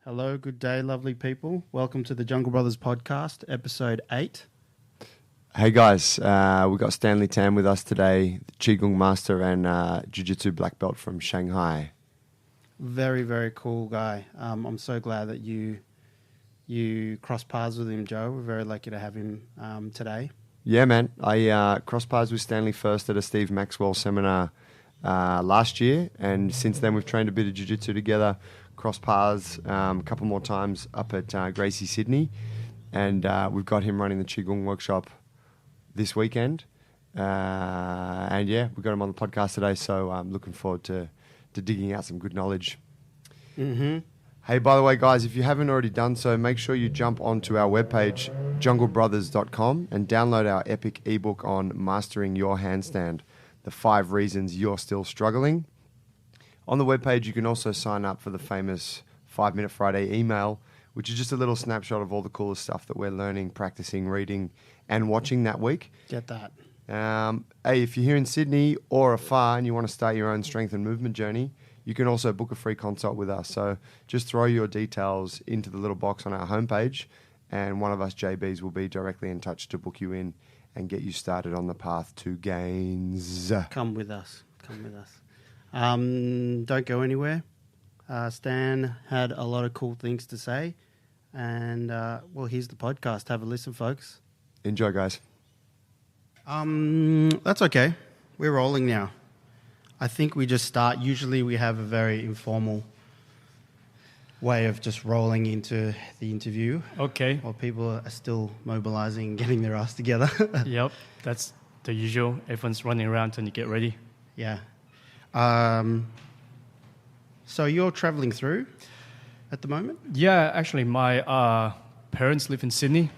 Hello, good day, lovely people. Welcome to the Jungle Brothers podcast, episode 8. Hey guys, we've got Stanley Tam with us today, the Qigong master and Jiu-Jitsu black belt from Shanghai. Very, very cool guy. I'm so glad that you crossed paths with him, Joe. We're very lucky to have him today. Yeah, man. I crossed paths with Stanley first at a Steve Maxwell seminar last year, and since then we've trained a bit of Jiu-Jitsu together, crossed paths a couple more times up at Gracie, Sydney, and we've got him running the Qigong workshop this weekend. And yeah, we've got him on the podcast today, so I'm looking forward to digging out some good knowledge. Mm-hmm. Hey, by the way, guys, if you haven't already done so, make sure you jump onto our webpage, junglebrothers.com, and download our epic ebook on mastering your handstand, the 5 reasons you're still struggling. On the webpage, you can also sign up for the famous 5 Minute Friday email, which is just a little snapshot of all the coolest stuff that we're learning, practicing, reading, and watching that week. Get that. Hey, if you're here in Sydney or afar and you want to start your own strength and movement journey, you can also book a free consult with us. So just throw your details into the little box on our homepage, and one of us JBs will be directly in touch to book you in and get you started on the path to gains. Come with us. Come with us. Don't go anywhere. Stan had a lot of cool things to say. And, well, here's the podcast. Have a listen, folks. Enjoy, guys. That's okay. We're rolling now. I think we just start. Usually we have a very informal way of just rolling into the interview. Okay. While people are still mobilizing and getting their ass together. Yep, that's the usual. Everyone's running around and you get ready. Yeah. So you're traveling through at the moment? Yeah, actually, my parents live in Sydney.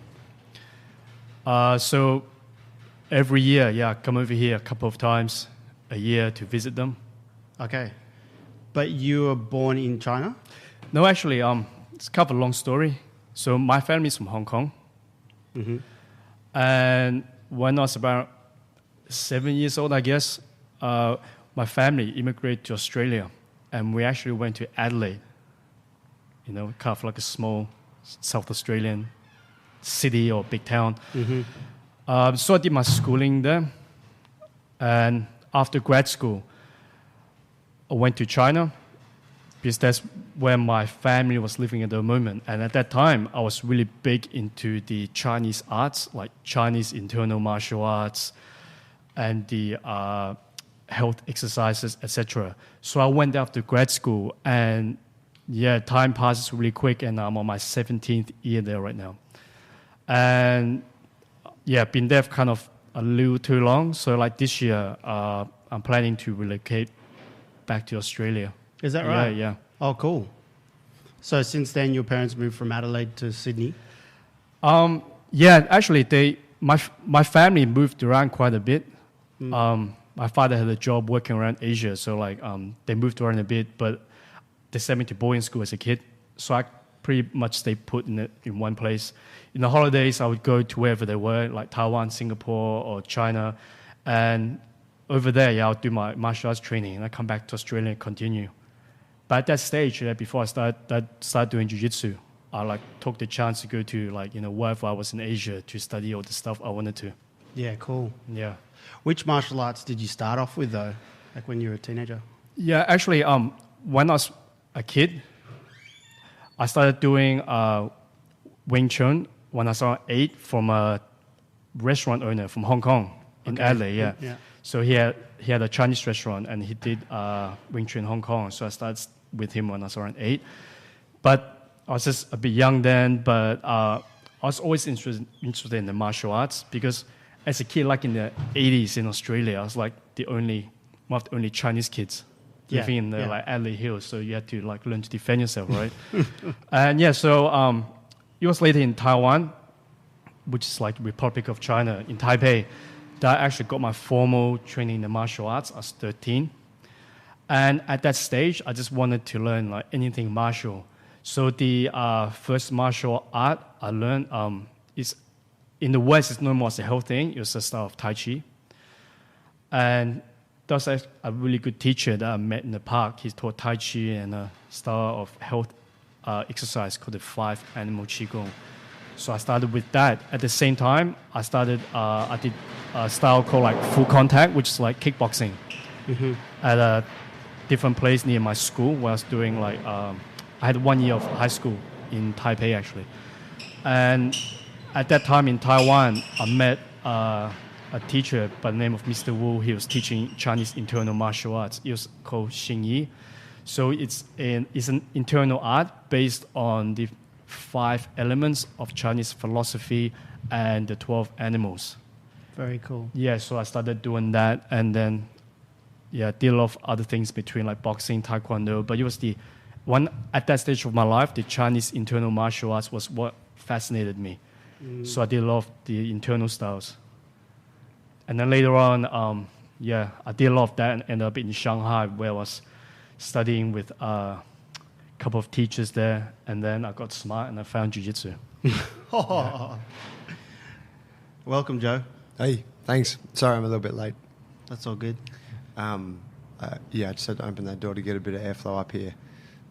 So every year, I come over here a couple of times a year to visit them. Okay. But you were born in China? No, actually, it's kind of a long story. So my family's from Hong Kong. Mm-hmm. And when I was about 7 years old, I guess, my family immigrated to Australia. And we actually went to Adelaide, kind of like a small South Australian city or big town. Mm-hmm. So I did my schooling there. And after grad school, I went to China because that's where my family was living at the moment. And at that time, I was really big into the Chinese arts, like Chinese internal martial arts and the health exercises, etc. So I went after grad school, and time passes really quick, and I'm on my 17th year there right now. And been there kind of a little too long. So like this year, I'm planning to relocate back to Australia. Is that right? Yeah. Oh, cool. So since then, your parents moved from Adelaide to Sydney? Actually, my family moved around quite a bit. My father had a job working around Asia, so they moved around a bit, but they sent me to boarding school as a kid. So I pretty much stayed put in one place. In the holidays, I would go to wherever they were, like Taiwan, Singapore, or China. And over there, I would do my martial arts training, and I come back to Australia and continue. But at that stage, before I started doing jiu-jitsu, I took the chance to go to wherever I was in Asia to study all the stuff I wanted to. Yeah, cool. Yeah. Which martial arts did you start off with, though, like when you were a teenager? Yeah, actually, when I was a kid, I started doing Wing Chun when I was 8 from a restaurant owner from Hong Kong in Adelaide. Yeah. So he had a Chinese restaurant, and he did Wing Chun in Hong Kong. So I started with him when I was around 8. But I was just a bit young then, but I was always interested in the martial arts because as a kid, like in the 80s in Australia, I was like one of the only Chinese kids living in the Adelaide Hills. So you had to learn to defend yourself, right? And so it was later in Taiwan, which is like the Republic of China, in Taipei, that I actually got my formal training in the martial arts. I was 13. And at that stage, I just wanted to learn anything martial. So the first martial art I learned is, in the West, it's known more as a health thing. It was a style of Tai Chi. And that was a really good teacher that I met in the park. He taught Tai Chi and a style of health exercise called the 5 animal Qigong. So I started with that. At the same time, I did a style called like full contact, which is like kickboxing at a different place near my school where I was doing like, I had 1 year of high school in Taipei actually. And at that time in Taiwan, I met a teacher by the name of Mr. Wu. He was teaching Chinese internal martial arts. It was called Xingyi. So it's an internal art based on the 5 elements of Chinese philosophy and the 12 animals. Very cool. Yeah, so I started doing that, and then did a lot of other things between like boxing, taekwondo. But it was the one at that stage of my life, the Chinese internal martial arts was what fascinated me. So I did a lot of the internal styles. And then later on, I did a lot of that and ended up in Shanghai where I was studying with a couple of teachers there. And then I got smart and I found jiu-jitsu. Welcome, Joe. Hey, thanks. Sorry I'm a little bit late. That's all good. I just had to open that door to get a bit of airflow up here.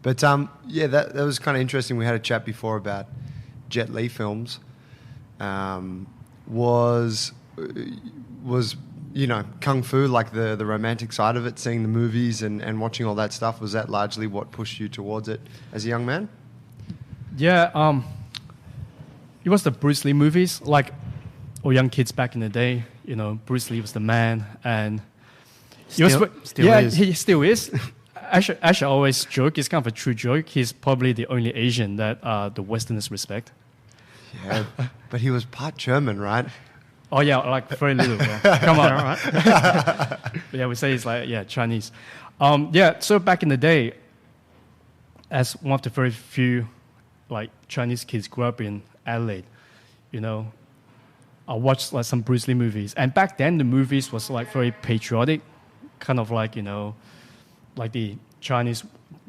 But that was kind of interesting. We had a chat before about Jet Li films. Was kung fu, like the romantic side of it, seeing the movies and watching all that stuff, was that largely what pushed you towards it as a young man? Yeah, it was the Bruce Lee movies, like all young kids back in the day. You know, Bruce Lee was the man, and Still is. he still is. Actually, I always joke, it's kind of a true joke. He's probably the only Asian that the Westerners respect. Yeah, but he was part German, right? Oh yeah, like very little. Yeah. Come on, all right. Yeah, we say it's like Chinese. So back in the day, as one of the very few like Chinese kids grew up in Adelaide, I watched like some Bruce Lee movies, and back then the movies was like very patriotic, kind of like like the Chinese,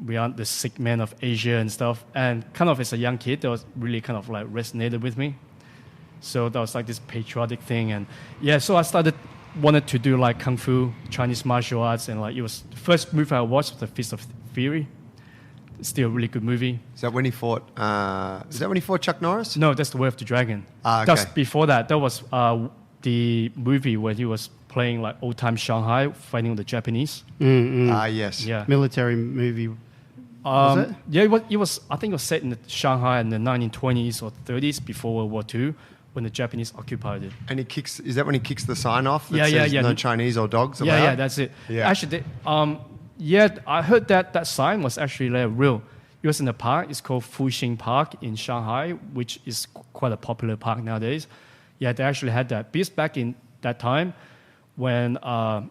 we aren't the sick men of Asia and stuff, and kind of as a young kid, that was really kind of like resonated with me. So that was like this patriotic thing, and so I wanted to do like kung fu, Chinese martial arts, and like it was the first movie I watched was The Fist of Fury. It's still a really good movie. Is that when he fought? Is that when he fought Chuck Norris? No, that's The Way of the Dragon. Okay. Just before that, that was the movie where he was playing like old time Shanghai, fighting with the Japanese. Yes. Yeah. Military movie. Was it? Yeah, it was. I think it was set in Shanghai in the 1920s or 30s before World War II, when the Japanese occupied it. And he kicks. Is that when he kicks the sign off that Yeah, says no Chinese or dogs allowed? Yeah, that's it. Yeah. Actually, I heard that sign was actually like real. It was in a park. It's called Fuxing Park in Shanghai, which is quite a popular park nowadays. Yeah, they actually had that. Because back in that time, when the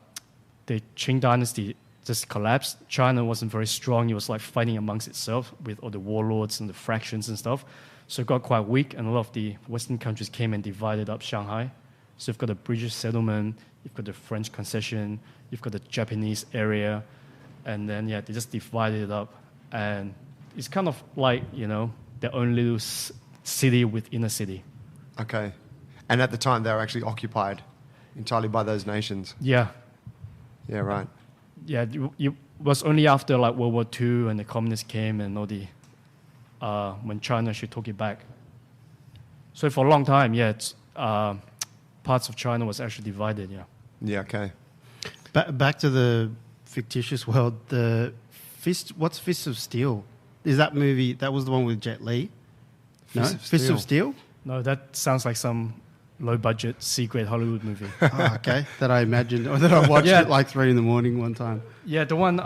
Qing dynasty just collapsed, China wasn't very strong. It was like fighting amongst itself with all the warlords and the fractions and stuff. So it got quite weak, and a lot of the Western countries came and divided up Shanghai. So you've got the British settlement, you've got the French concession, you've got the Japanese area, and then they just divided it up. And it's kind of like, their own little city within a city. Okay. And at the time, they were actually occupied entirely by those nations. Yeah. Yeah, right. Yeah, it was only after like World War II and the communists came and all the when China actually took it back. So for a long time, parts of China was actually divided. Yeah. Yeah. Okay. Back to the fictitious world. What's Fist of Steel? Is that movie? That was the one with Jet Li. Fist of Steel. No, that sounds like some low-budget, secret Hollywood movie. Okay. That I imagined, or that I watched at like 3 a.m. one time. Yeah, the one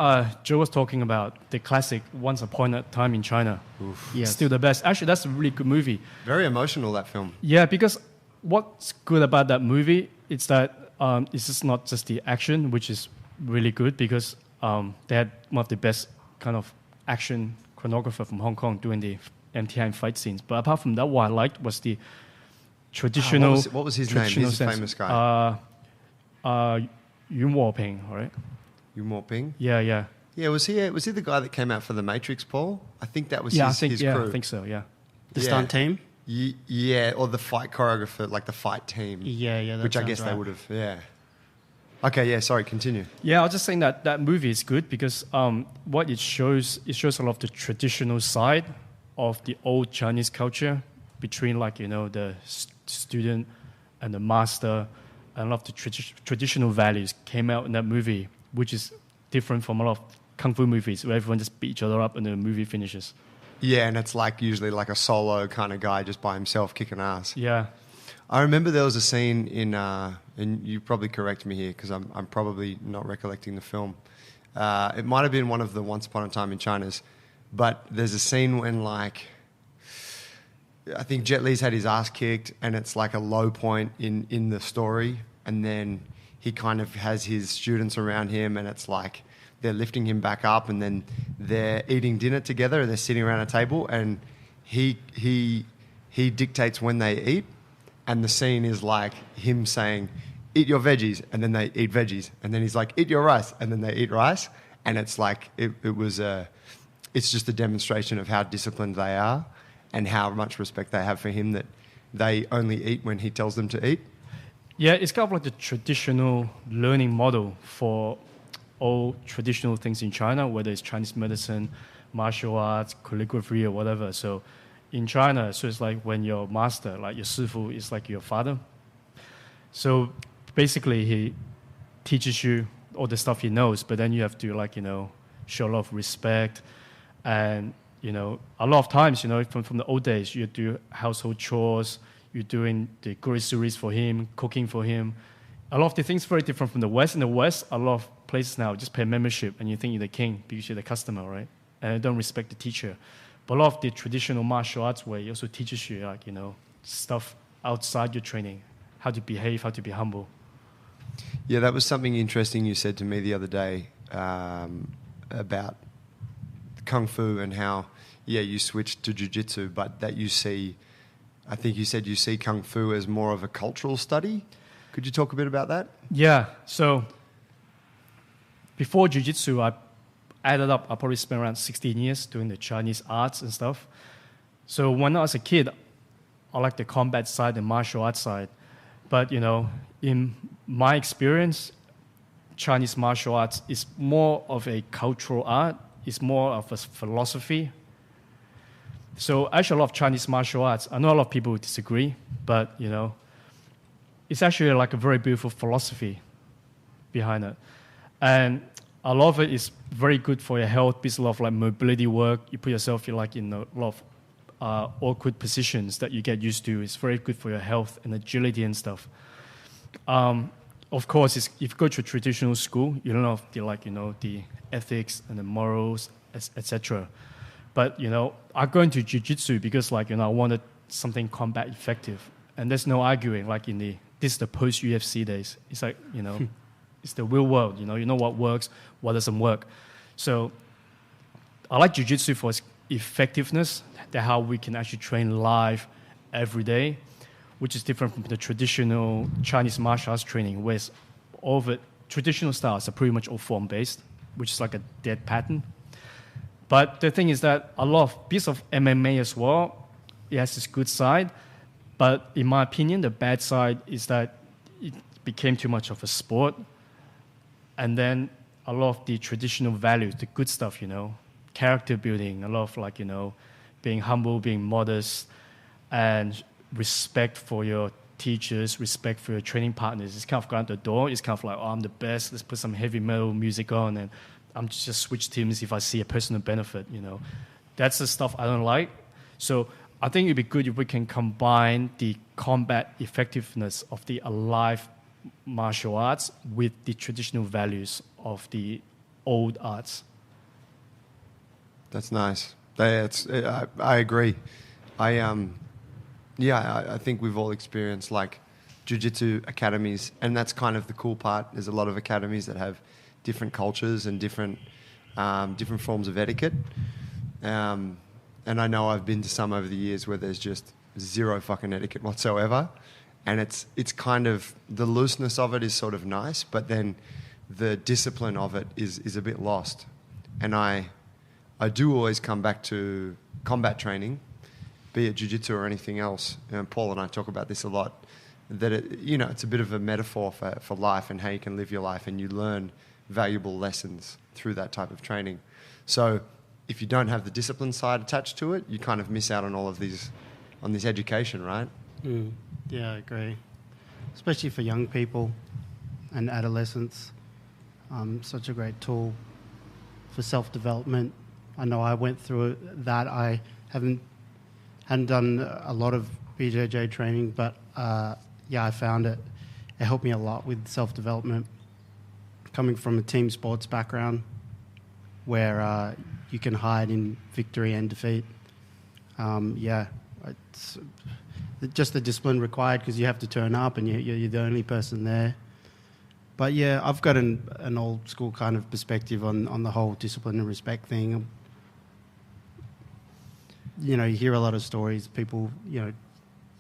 Joe was talking about, the classic Once Upon a Time in China. Oof. Yes. Still the best. Actually, that's a really good movie. Very emotional, that film. Yeah, because what's good about that movie is that it's just not just the action, which is really good, because they had one of the best kind of action choreographer from Hong Kong doing the MTI fight scenes. But apart from that, what I liked was the traditional... what was his name? He's a famous guy. Yuen Woo-ping, right? Yuen Woo-ping? Yeah. Yeah, was he the guy that came out for The Matrix, Paul? I think that was his crew. I think so, yeah. The stunt team? Yeah, or the fight choreographer, like the fight team. Yeah, which I guess they would have, yeah. Okay, yeah, sorry, continue. Yeah, I was just saying that movie is good because what it shows a lot of the traditional side of the old Chinese culture between like, the student and the master, and a lot of the traditional values came out in that movie, which is different from a lot of kung fu movies where everyone just beat each other up and the movie finishes. Yeah, and it's like usually like a solo kind of guy just by himself kicking ass. Yeah. I remember there was a scene in, and you probably correct me here because I'm probably not recollecting the film. It might have been one of the Once Upon a Time in China's, but there's a scene when like, I think Jet Li's had his ass kicked and it's like a low point in the story, and then he kind of has his students around him and it's like they're lifting him back up and then they're eating dinner together and they're sitting around a table and he dictates when they eat, and the scene is like him saying, eat your veggies, and then they eat veggies, and then he's like, eat your rice, and then they eat rice, and it's like it's just a demonstration of how disciplined they are and how much respect they have for him that they only eat when he tells them to eat. Yeah, it's kind of like the traditional learning model for all traditional things in China, whether it's Chinese medicine, martial arts, calligraphy, or whatever. So in China, so it's like when your master, like your sifu, is like your father. So basically, he teaches you all the stuff he knows, but then you have to show a lot of respect. And, a lot of times, from the old days, you do household chores, you're doing the groceries for him, cooking for him. A lot of the things very different from the West. In the West, a lot of places now just pay membership and you think you're the king because you're the customer, right? And they don't respect the teacher. But a lot of the traditional martial arts way also teaches you, stuff outside your training, how to behave, how to be humble. Yeah, that was something interesting you said to me the other day about Kung Fu and how, you switched to Jiu-Jitsu, but that you see, I think you said you see Kung Fu as more of a cultural study. Could you talk a bit about that? Yeah, so before Jiu-Jitsu, I added up, I probably spent around 16 years doing the Chinese arts and stuff. So when I was a kid, I liked the combat side and martial arts side. But, in my experience, Chinese martial arts is more of a cultural art. It's more of a philosophy. So actually a lot of Chinese martial arts, I know a lot of people would disagree, but, it's actually like a very beautiful philosophy behind it. And a lot of it is very good for your health, because a lot of like mobility work, you put yourself in a lot of awkward positions that you get used to. It's very good for your health and agility and stuff. Of course, if you go to a traditional school, you don't know the ethics and the morals, etc. But I go into jiu-jitsu because I wanted something combat effective, and there's no arguing. This is the post UFC days. It's like it's the real world. You know what works, what doesn't work. So I like jiu-jitsu for its effectiveness, that how we can actually train live every day, which is different from the traditional Chinese martial arts training, where all of it, traditional styles are pretty much all form-based, which is like a dead pattern. But the thing is that a lot of bits of MMA as well, it has its good side, but in my opinion, the bad side is that it became too much of a sport, and then a lot of the traditional values, the good stuff, character building, a lot of being humble, being modest, and respect for your teachers, respect for your training partners. It's kind of gone out the door. It's kind of like, I'm the best. Let's put some heavy metal music on, and I'm just switch teams if I see a personal benefit. That's the stuff I don't like. So I think it'd be good if we can combine the combat effectiveness of the alive martial arts with the traditional values of the old arts. That's nice. I agree. I think we've all experienced jiu-jitsu academies, and that's kind of the cool part. There's a lot of academies that have different cultures and different forms of etiquette. And I know I've been to some over the years where there's just zero fucking etiquette whatsoever. And it's kind of, the looseness of it is sort of nice, but then the discipline of it is a bit lost. And I do always come back to combat training, be it jiu-jitsu or anything else. Paul and I talk about this a lot, that it's a bit of a metaphor for life and how you can live your life, and you learn valuable lessons through that type of training. So if you don't have the discipline side attached to it, you kind of miss out on all of these, on this education, right? Yeah, I agree. Especially for young people and adolescents. Such a great tool for self-development. I know I went through that. I hadn't done a lot of BJJ training, but I found it helped me a lot with self-development. Coming from a team sports background where you can hide in victory and defeat. It's just the discipline required because you have to turn up and you're the only person there. But yeah, I've got an old school kind of perspective on the whole discipline and respect thing. You hear a lot of stories, people,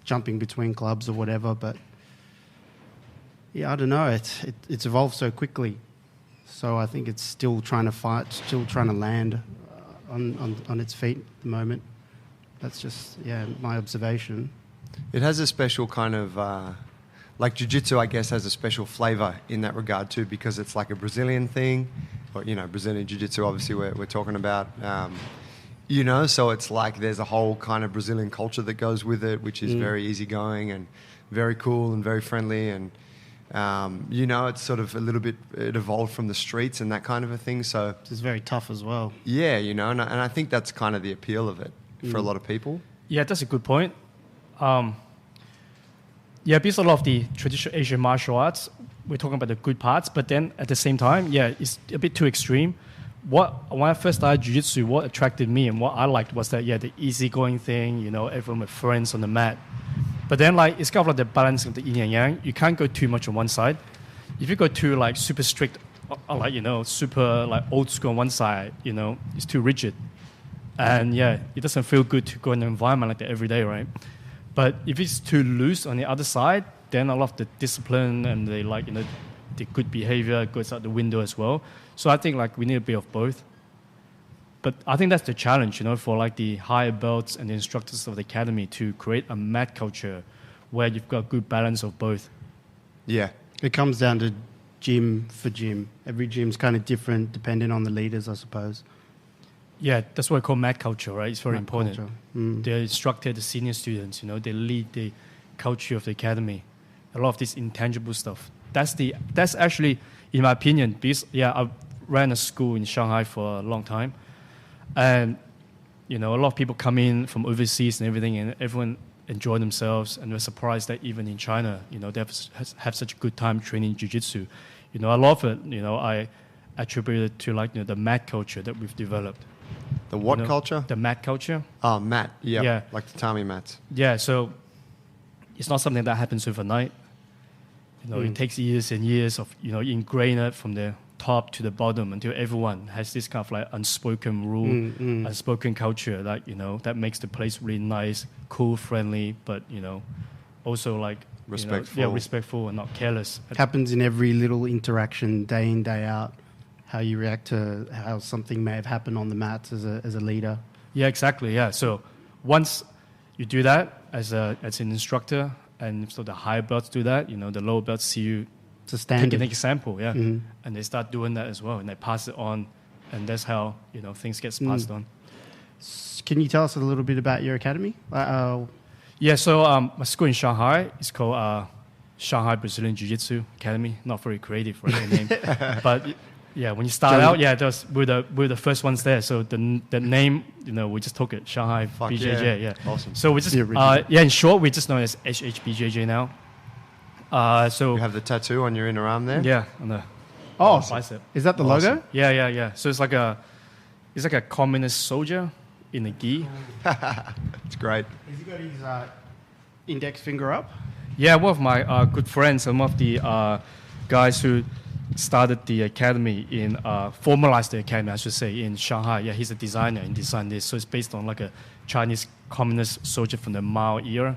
jumping between clubs or whatever, but yeah, I don't know. It's evolved so quickly. So I think it's still trying to fight, still trying to land on its feet at the moment. That's just, my observation. It has a special kind of, like jiu-jitsu, I guess, has a special flavor in that regard too, because it's like a Brazilian thing, or, Brazilian jiu-jitsu, obviously we're talking about, so it's like there's a whole kind of Brazilian culture that goes with it, which is very easygoing and very cool and very friendly. And, it's sort of a little bit, it evolved from the streets and that kind of a thing. So it's very tough as well. Yeah, and I think that's kind of the appeal of it for a lot of people. Yeah, that's a good point. Because a lot of the traditional Asian martial arts, we're talking about the good parts, but then at the same time, it's a bit too extreme. When I first started jiu-jitsu, what attracted me and what I liked was that, the easygoing thing, everyone with friends on the mat. But then, it's kind of like the balance of the yin and yang. You can't go too much on one side. If you go too, super strict, super, old school on one side, it's too rigid. And, it doesn't feel good to go in an environment like that every day, right? But if it's too loose on the other side, then a lot of the discipline and the good behavior goes out the window as well. So I think we need a bit of both. But I think that's the challenge, for the higher belts and the instructors of the academy to create a mat culture where you've got a good balance of both. Yeah. It comes down to gym for gym. Every gym's kind of different depending on the leaders, I suppose. Yeah, that's what I call mat culture, right? It's very Mat important. culture. The instructor, the senior students, they lead the culture of the academy. A lot of this intangible stuff. That's actually, in my opinion, because I ran a school in Shanghai for a long time, and a lot of people come in from overseas and everything, and everyone enjoy themselves, and we're surprised that even in China, they have such a good time training jiu-jitsu. A lot of it, I attribute it to the mat culture that we've developed. The what culture? The mat culture. Oh, mat. Yep. Yeah. Like the Tami mats. Yeah, so it's not something that happens overnight. It takes years and years of, ingrain it from the top to the bottom until everyone has this kind of unspoken rule, unspoken culture that makes the place really nice, cool, friendly, but, also respectful. Respectful and not careless. It happens in every little interaction, day in, day out. How you react to how something may have happened on the mats as a leader. Yeah, exactly. Yeah. So once you do that as an instructor, and so the higher belts do that, the lower belts see you take an example, and they start doing that as well, and they pass it on, and that's how things get passed on. Can you tell us a little bit about your academy? So my school in Shanghai is called Shanghai Brazilian Jiu-Jitsu Academy. Not very creative, right? The name, but. Yeah, when you start out, we're the first ones there. So the name, we just took it, Shanghai BJJ. Yeah, awesome. So we just, in short, we just know it as SHBJJ now. So you have the tattoo on your inner arm there. Yeah, on the bicep. Is that the logo? Yeah. So it's like a communist soldier in a gi. It's great. Has he got his index finger up? Yeah, one of my good friends, some of the guys who started the academy formalized the academy, I should say, in Shanghai. Yeah, he's a designer and designed this. So it's based on a Chinese communist soldier from the Mao era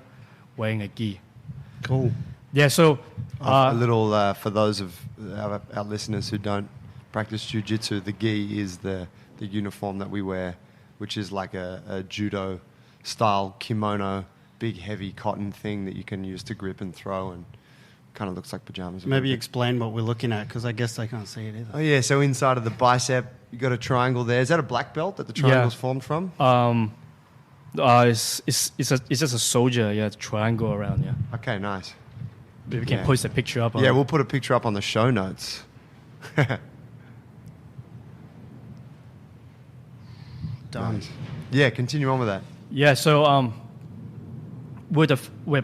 wearing a gi. Cool. Yeah, so... a little, for those of our listeners who don't practice jiu-jitsu, the gi is the uniform that we wear, which is like a judo-style kimono, big, heavy cotton thing that you can use to grip and throw, and kind of looks like pajamas. Maybe explain what we're looking at, because I guess I can't see it either. Oh yeah, so inside of the bicep, You got a triangle there. Is that a black belt that the triangle's formed from? It's just a soldier, yeah, triangle around, yeah. Okay, nice. We can post a picture up. Yeah, we'll put a picture up on the show notes. Done. Nice. Yeah, continue on with that. Yeah, so we're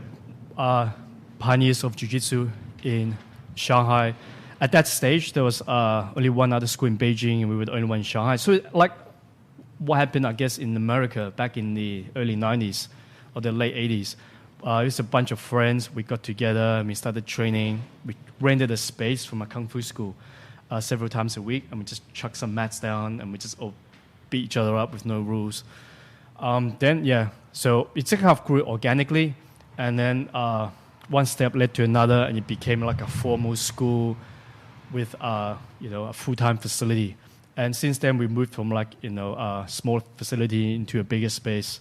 pioneers of jiu-jitsu in Shanghai. At that stage, there was only one other school in Beijing, and we were the only one in Shanghai. So, like, what happened, I guess, in America back in the early 90s or the late 80s, it was a bunch of friends. We got together and we started training. We rented a space from a kung fu school several times a week, and we just chucked some mats down and we just all beat each other up with no rules. So it kind of grew organically, and then one step led to another, and it became like a formal school with a full-time facility. And since then, we moved from a small facility into a bigger space.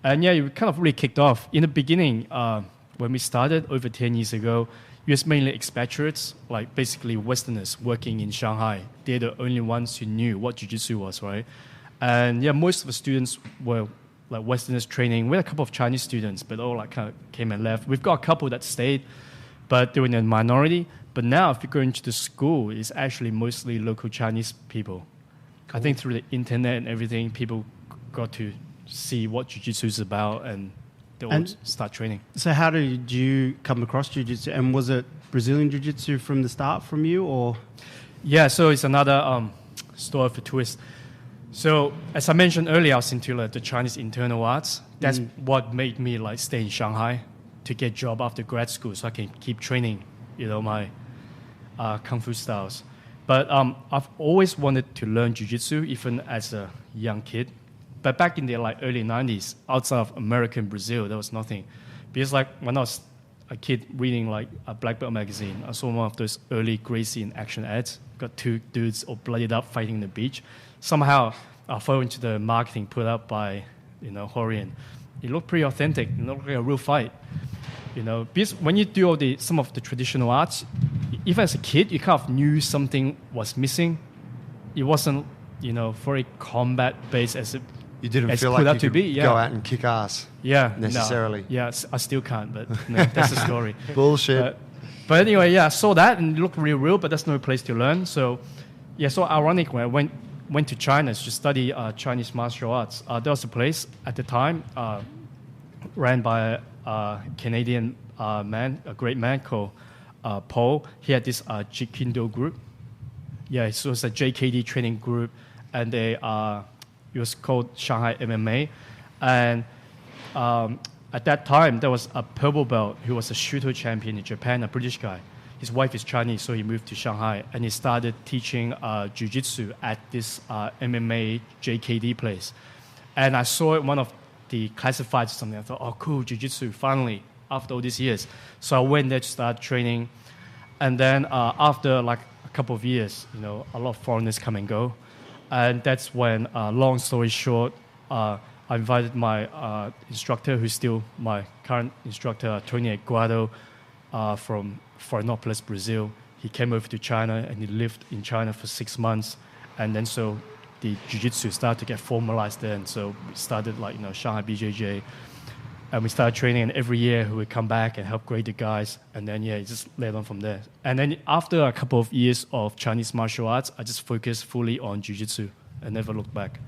And yeah, it kind of really kicked off. In the beginning, when we started over 10 years ago, it was mainly expatriates, like basically Westerners working in Shanghai. They're the only ones who knew what jiu-jitsu was, right? And yeah, most of the students were like Westerners training. We had a couple of Chinese students, but all kind of came and left. We've got a couple that stayed, but they were in a minority. But now, if you go into the school, it's actually mostly local Chinese people. Cool. I think through the internet and everything, people got to see what jiu-jitsu is about, and they all start training. So how did you come across jiu-jitsu? And was it Brazilian jiu-jitsu from the start from you, or? Yeah, so it's another story for twist. So as I mentioned earlier, I was into the Chinese internal arts. That's what made me stay in Shanghai to get a job after grad school, so I can keep training, my kung fu styles. But I've always wanted to learn jiu-jitsu, even as a young kid. But back in the early 90s, outside of America and Brazil, there was nothing. Because when I was a kid reading a black belt magazine, I saw one of those early Gracie in action ads. Got two dudes all bloodied up fighting on the beach. Somehow I fell into the marketing put up by Horian. It looked pretty authentic. It looked like a real fight. Because when you do some of the traditional arts, even as a kid, you kind of knew something was missing. It wasn't very combat based as it. You didn't feel like you could go out and kick ass. Yeah, necessarily. No. Yeah, I still can't, but that's the story. Bullshit. But anyway, yeah, I saw that and it looked really real, but that's no place to learn. So, yeah, so ironically, I went to China to study Chinese martial arts. There was a place at the time ran by a Canadian man, a great man called Paul. He had this Jeet Kune Do group. Yeah, so it was a JKD training group, and it was called Shanghai MMA. And at that time, there was a purple belt who was a shooto champion in Japan, a British guy. His wife is Chinese, so he moved to Shanghai, and he started teaching jiu-jitsu at this MMA JKD place. And I saw it one of the classifieds or something. I thought, oh, cool, jiu-jitsu, finally, after all these years. So I went there to start training. And then after a couple of years, a lot of foreigners come and go. And that's when, long story short, I invited my instructor, who's still my current instructor, Tony Aguado, from Florianópolis, Brazil. He came over to China and he lived in China for 6 months. And then so the jiu-jitsu started to get formalized there. And so we started Shanghai BJJ. And we started training, and every year we would come back and help grade the guys. And then, it just led on from there. And then after a couple of years of Chinese martial arts, I just focused fully on jiu-jitsu and never looked back.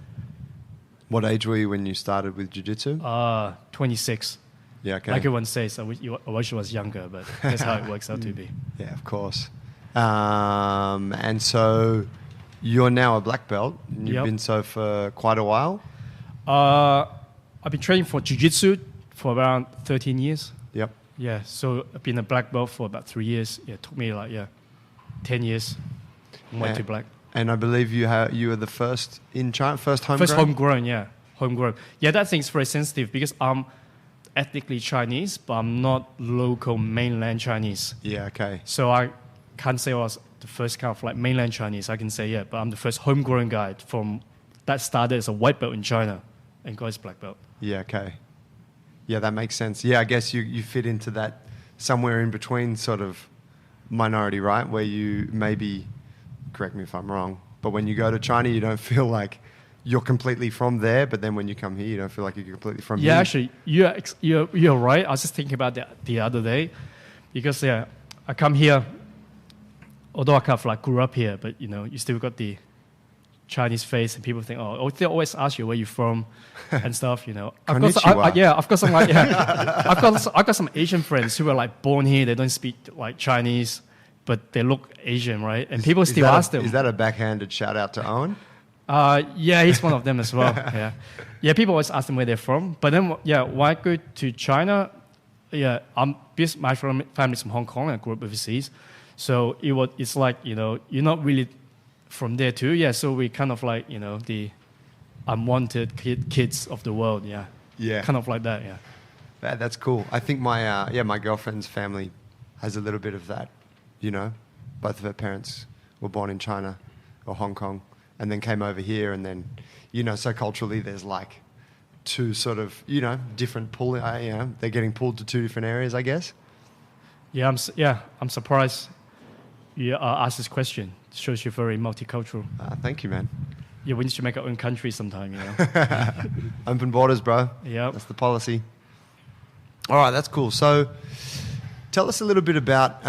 What age were you when you started with jiu-jitsu? 26. Yeah, okay. Like everyone says, I wish I was younger, but that's how it works out to be. Yeah, of course. And so you're now a black belt. You've been so for quite a while? I've been training for jiu-jitsu for around 13 years. Yep. Yeah, so I've been a black belt for about 3 years. Yeah, it took me 10 years. Went to black. And I believe you were the first in China, first homegrown? First homegrown, yeah. Homegrown. Yeah, that thing's very sensitive because I'm ethnically Chinese, but I'm not local mainland Chinese. Yeah, okay. So I can't say I was the first kind of mainland Chinese. I can say, yeah, but I'm the first homegrown guy that started as a white belt in China and got his black belt. Yeah, okay. Yeah, that makes sense. Yeah, I guess you fit into that somewhere in between sort of minority, right? Where you maybe, correct me if I'm wrong, But when you go to China, you don't feel like you're completely from there. But then when you come here, you don't feel like you're completely from here. Yeah, actually, you're right. I was just thinking about that the other day, because I come here, although I kind of like grew up here, but you still got the Chinese face, and people think, they always ask you where you're from and stuff. I've got I've got some Asian friends who are like born here. They don't speak like Chinese, but they look Asian, right? And people still ask them. Is that a backhanded shout out to Owen? Yeah, he's one of them as well. Yeah. People always ask them where they're from. But then, when I go to China, because my family's from Hong Kong. I grew up overseas, so it's like you're not really from there too. Yeah, so we kind of like the unwanted kids of the world. Yeah, kind of like that. Yeah, that's cool. I think my girlfriend's family has a little bit of that. Both of her parents were born in China or Hong Kong, and then came over here, and then, so culturally there's like two sort of, different pull. They're getting pulled to two different areas, I guess. Yeah, I'm surprised you asked this question. It shows you're very multicultural. Thank you, man. Yeah, we need to make our own country sometime. Open borders, bro. Yeah, that's the policy. All right, that's cool. So, tell us a little bit about,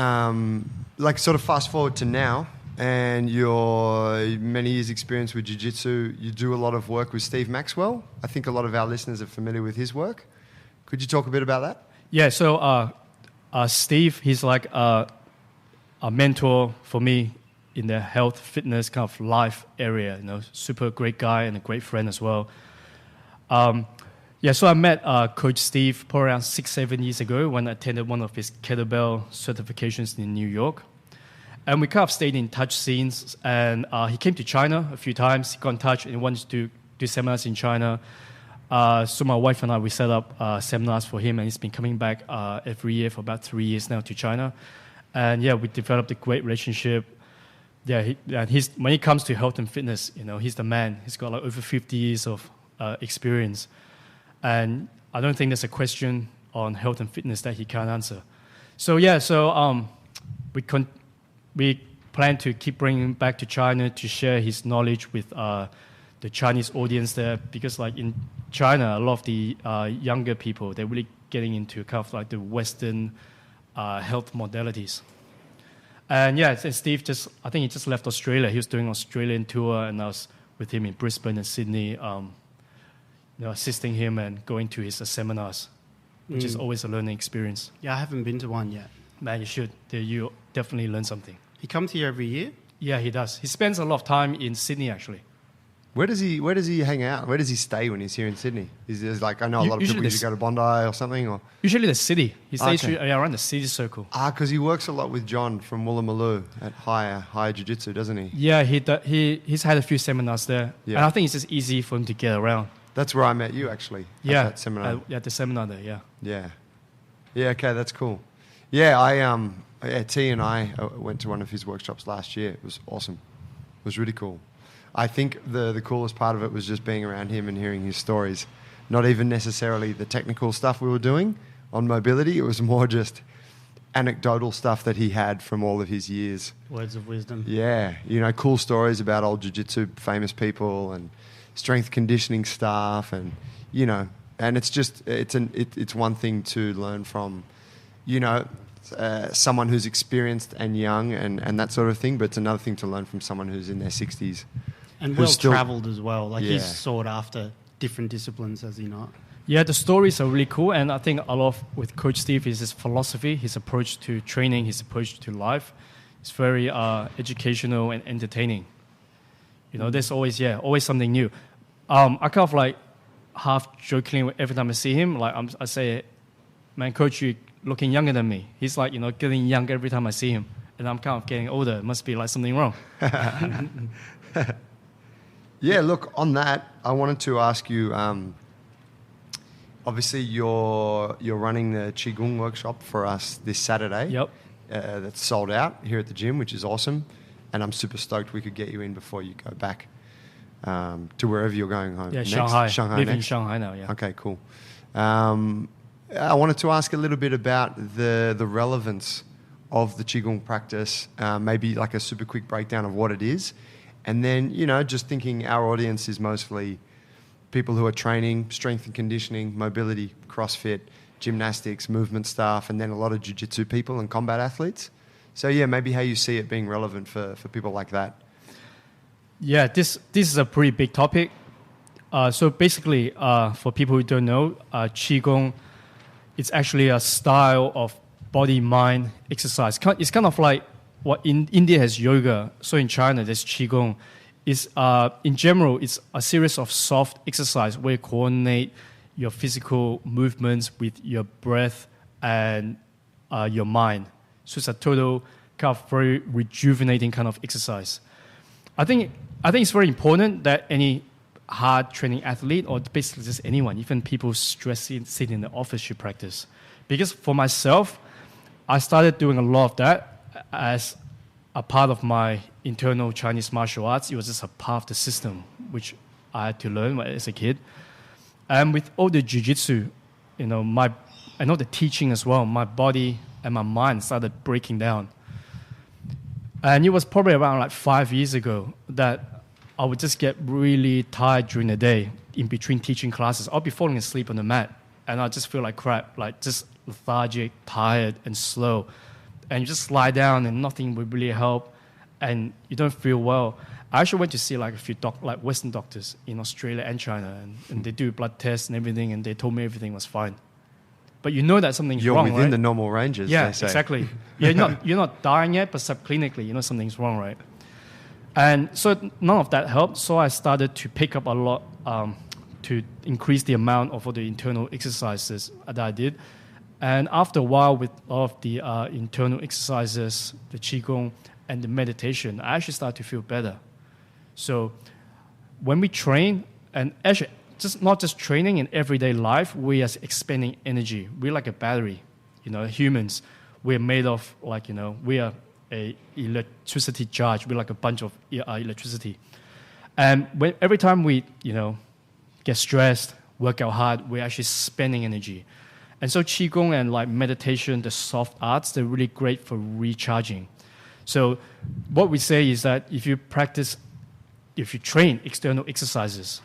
sort of fast forward to now. And your many years' experience with jiu-jitsu, you do a lot of work with Steve Maxwell. I think a lot of our listeners are familiar with his work. Could you talk a bit about that? Yeah, so Steve, he's like a mentor for me in the health, fitness, kind of life area. Super great guy and a great friend as well. So I met Coach Steve probably around 6-7 years ago when I attended one of his kettlebell certifications in New York. And we kind of stayed in touch since, and he came to China a few times. He got in touch and he wanted to do seminars in China. So my wife and I, we set up seminars for him, and he's been coming back every year for about 3 years now to China. And we developed a great relationship. Yeah, when it comes to health and fitness, he's the man. He's got like over 50 years of experience. And I don't think there's a question on health and fitness that he can't answer. So we plan to keep bringing him back to China to share his knowledge with the Chinese audience there, because like in China, a lot of the younger people, they're really getting into kind of like the Western health modalities. And Steve I think he just left Australia. He was doing an Australian tour, and I was with him in Brisbane and Sydney, assisting him and going to his seminars, which is always a learning experience. Yeah, I haven't been to one yet. Man, you should. You definitely learn something. He comes here every year? Yeah, he does. He spends a lot of time in Sydney, actually. Where does he hang out? Where does he stay when he's here in Sydney? Is there like, I know a lot of people usually go to Bondi or something? Or usually the city. He stays around the city circle. Because he works a lot with John from Woolloomooloo at higher jiu-jitsu, doesn't he? Yeah, he's had a few seminars there. Yeah. And I think it's just easy for him to get around. That's where I met you, actually. At that seminar. At the seminar there, Yeah. Yeah, okay, that's cool. Yeah, T and I went to one of his workshops last year. It was awesome. It was really cool. I think the coolest part of it was just being around him and hearing his stories. Not even necessarily the technical stuff we were doing on mobility. It was more just anecdotal stuff that he had from all of his years. Words of wisdom. Yeah, cool stories about old jiu-jitsu famous people and strength conditioning stuff, and and it's just it's one thing to learn from someone who's experienced and young and that sort of thing, but it's another thing to learn from someone who's in their 60s. And well-travelled as well. Like he's sought after different disciplines, has he not? Yeah, the stories are really cool, and I think a lot with Coach Steve is his philosophy, his approach to training, his approach to life. It's very educational and entertaining. There's always something new. I kind of like half jokingly every time I see him, like I say, man, Coach, you're looking younger than me. He's like, getting younger every time I see him, and I'm kind of getting older. It must be like something wrong. Yeah, look, on that, I wanted to ask you, obviously you're running the Qigong workshop for us this Saturday. Yep. That's sold out here at the gym, which is awesome. And I'm super stoked we could get you in before you go back to wherever you're going home. Yeah, next. Shanghai. Live in Shanghai now, yeah. Okay, cool. I wanted to ask a little bit about the relevance of the Qigong practice, maybe like a super quick breakdown of what it is, And then, just thinking our audience is mostly people who are training, strength and conditioning, mobility, CrossFit, gymnastics, movement staff, and then a lot of jiu-jitsu people and combat athletes. So yeah, maybe how you see it being relevant for people like that. Yeah, this is a pretty big topic. So basically, for people who don't know, Qigong, it's actually a style of body-mind exercise. It's kind of like what in India has yoga. So in China, there's Qigong. In general, it's a series of soft exercise where you coordinate your physical movements with your breath and your mind. So it's a total kind of very rejuvenating kind of exercise. I think it's very important that any hard training athlete, or basically just anyone, even people sitting in the office, should practice. Because for myself, I started doing a lot of that as a part of my internal Chinese martial arts. It was just a part of the system which I had to learn as a kid. And with all the jiu-jitsu, and all the teaching as well, my body and my mind started breaking down. And it was probably around like 5 years ago that I would just get really tired during the day in between teaching classes. I'll be falling asleep on the mat, and I just feel like crap, like just lethargic, tired, and slow. And you just lie down, and nothing would really help, and you don't feel well. I actually went to see like a few Western doctors in Australia and China, and they do blood tests and everything, and they told me everything was fine. But you know that something's wrong, right? You're within the normal ranges, yeah, they say. Exactly. You're not dying yet, but subclinically, you know something's wrong, right? And so none of that helped. So I started to pick up a lot to increase the amount of all the internal exercises that I did. And after a while, with all of the internal exercises, the Qigong, and the meditation, I actually started to feel better. So when we train, and actually not just training in everyday life, we are expending energy. We're like a battery. Humans, we're made of we are a electricity charge. We're like a bunch of electricity. And every time we, get stressed, work out hard, we're actually spending energy. And so Qigong and like meditation, the soft arts, they're really great for recharging. So what we say is that if you train external exercises,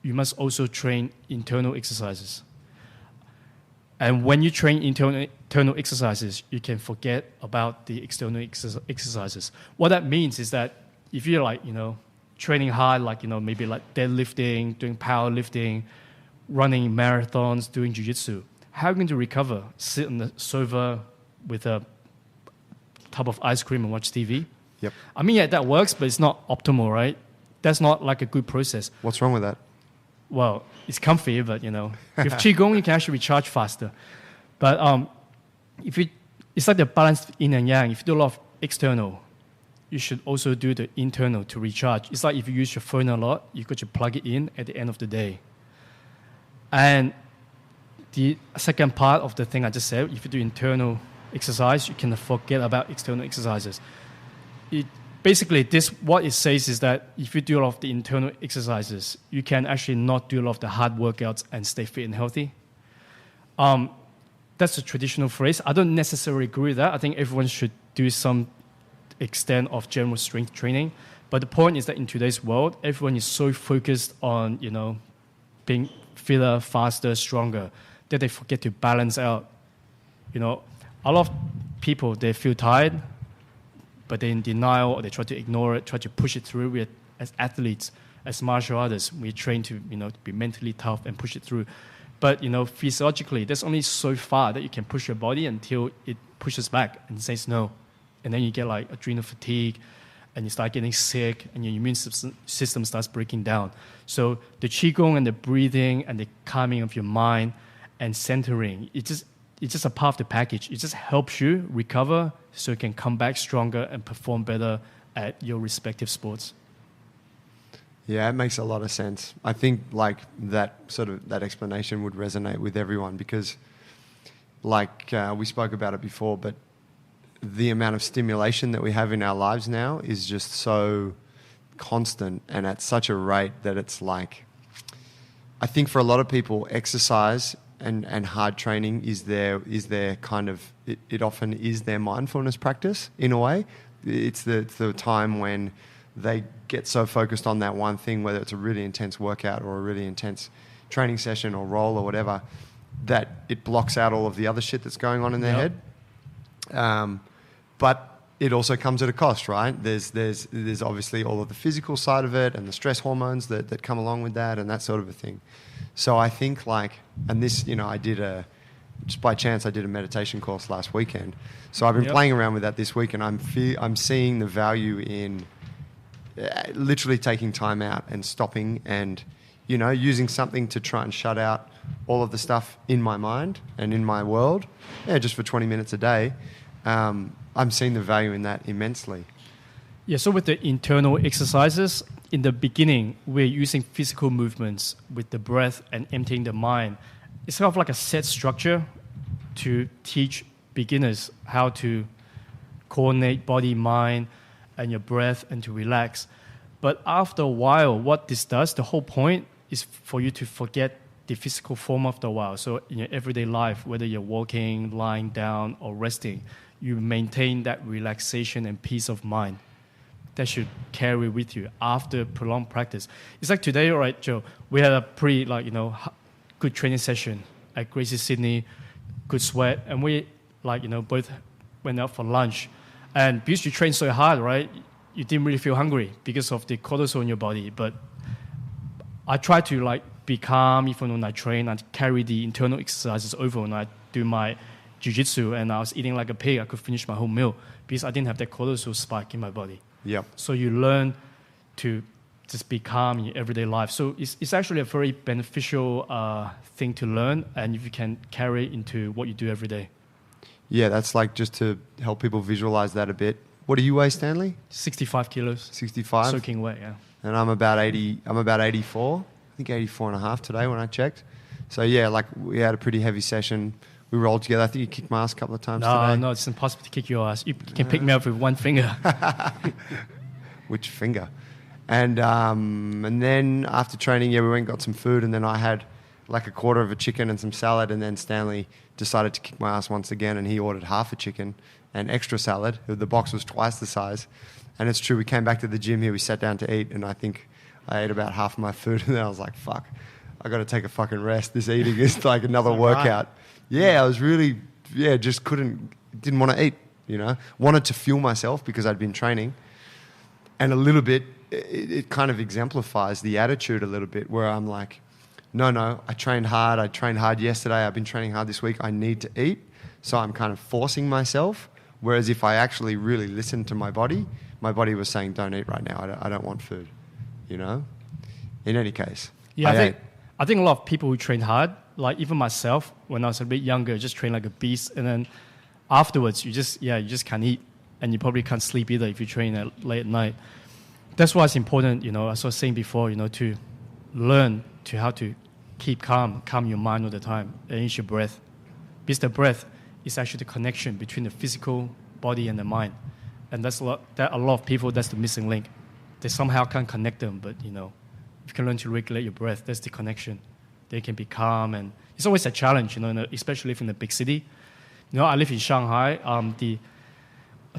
you must also train internal exercises. And when you train internal exercises, you can forget about the external exercises. What that means is that if you're training hard, maybe like deadlifting, doing powerlifting, running marathons, doing jiu-jitsu, how are you going to recover? Sit on the sofa with a tub of ice cream and watch TV? Yep. I mean, yeah, that works, but it's not optimal, right? That's not like a good process. What's wrong with that? Well, it's comfy, but with Qigong, you can actually recharge faster. But it's like the balance yin and yang. If you do a lot of external, you should also do the internal to recharge. It's like if you use your phone a lot, you got to plug it in at the end of the day. And the second part of the thing I just said, if you do internal exercise, you can forget about external exercises. Basically, what it says is that if you do a lot of the internal exercises, you can actually not do a lot of the hard workouts and stay fit and healthy. That's a traditional phrase. I don't necessarily agree with that. I think everyone should do some extent of general strength training. But the point is that in today's world, everyone is so focused on, being fitter, faster, stronger, that they forget to balance out. A lot of people, they feel tired, but they're in denial, or they try to ignore it, try to push it through. As athletes, as martial artists, we train to be mentally tough and push it through. But physiologically, there's only so far that you can push your body until it pushes back and says no, and then you get like adrenal fatigue, and you start getting sick, and your immune system starts breaking down. So the Qigong and the breathing and the calming of your mind and centering, it's just a part of the package. It just helps you recover so you can come back stronger and perform better at your respective sports. Yeah, it makes a lot of sense. I think that explanation would resonate with everyone because we spoke about it before, but the amount of stimulation that we have in our lives now is just so constant and at such a rate that it's I think for a lot of people, exercise and hard training is their kind of, it often is their mindfulness practice in a way. It's the time when they get so focused on that one thing, whether it's a really intense workout or a really intense training session or roll or whatever, that it blocks out all of the other shit that's going on in their head. But it also comes at a cost, right? There's obviously all of the physical side of it and the stress hormones that come along with that and that sort of a thing. So I think and this, just by chance, I did a meditation course last weekend. So I've been playing around with that this week, and I'm seeing the value in literally taking time out and stopping and, using something to try and shut out all of the stuff in my mind and in my world, just for 20 minutes a day. I'm seeing the value in that immensely. Yeah, so with the internal exercises, in the beginning, we're using physical movements with the breath and emptying the mind. It's kind of like a set structure to teach beginners how to coordinate body, mind, and your breath and to relax. But after a while, what this does, the whole point is for you to forget the physical form after a while. So in your everyday life, whether you're walking, lying down, or resting, you maintain that relaxation and peace of mind that should carry with you after prolonged practice. It's like today, all right, Joe, we had a pretty good training session at Gracie Sydney, good sweat, and we both went out for lunch. And because you train so hard, right, you didn't really feel hungry because of the cortisol in your body. But I try to be calm even when I train and carry the internal exercises over when I do my jiu-jitsu, and I was eating like a pig. I could finish my whole meal because I didn't have that cortisol spike in my body. Yep. So you learn to just be calm in your everyday life. So it's actually a very beneficial thing to learn, and if you can carry it into what you do every day. Yeah, that's just to help people visualize that a bit. What do you weigh, Stanley? 65 kilos. 65? Soaking wet, yeah. And I'm about 80. I'm about 84. I think 84 and a half today when I checked. So yeah, we had a pretty heavy session. We rolled together. I think you kicked my ass a couple of times today. No, it's impossible to kick your ass. You can pick me up with one finger. Which finger? And then after training, we went and got some food, and then I had a quarter of a chicken and some salad, and then Stanley decided to kick my ass once again, and he ordered half a chicken and extra salad. The box was twice the size. And it's true, we came back to the gym here, we sat down to eat, and I think I ate about half of my food, and then I was like, fuck, I got to take a fucking rest. This eating is like another workout. Yeah, I was really, just didn't want to eat, Wanted to fuel myself because I'd been training. And a little bit, it kind of exemplifies the attitude a little bit where I'm like, no, I trained hard yesterday, I've been training hard this week, I need to eat. So I'm kind of forcing myself. Whereas if I actually really listened to my body was saying, don't eat right now, I don't want food, In any case. Yeah, I think a lot of people who train hard, like even myself, when I was a bit younger, just trained like a beast. And then afterwards, you just can't eat. And you probably can't sleep either if you train late at night. That's why it's important, as I was saying before, to learn how to keep calm your mind all the time, and use your breath. Because the breath is actually the connection between the physical body and the mind. And that's a lot of people, that's the missing link. They somehow can't connect them, but, if you can learn to regulate your breath, that's the connection. They can be calm, and it's always a challenge, especially if in a big city. I live in Shanghai.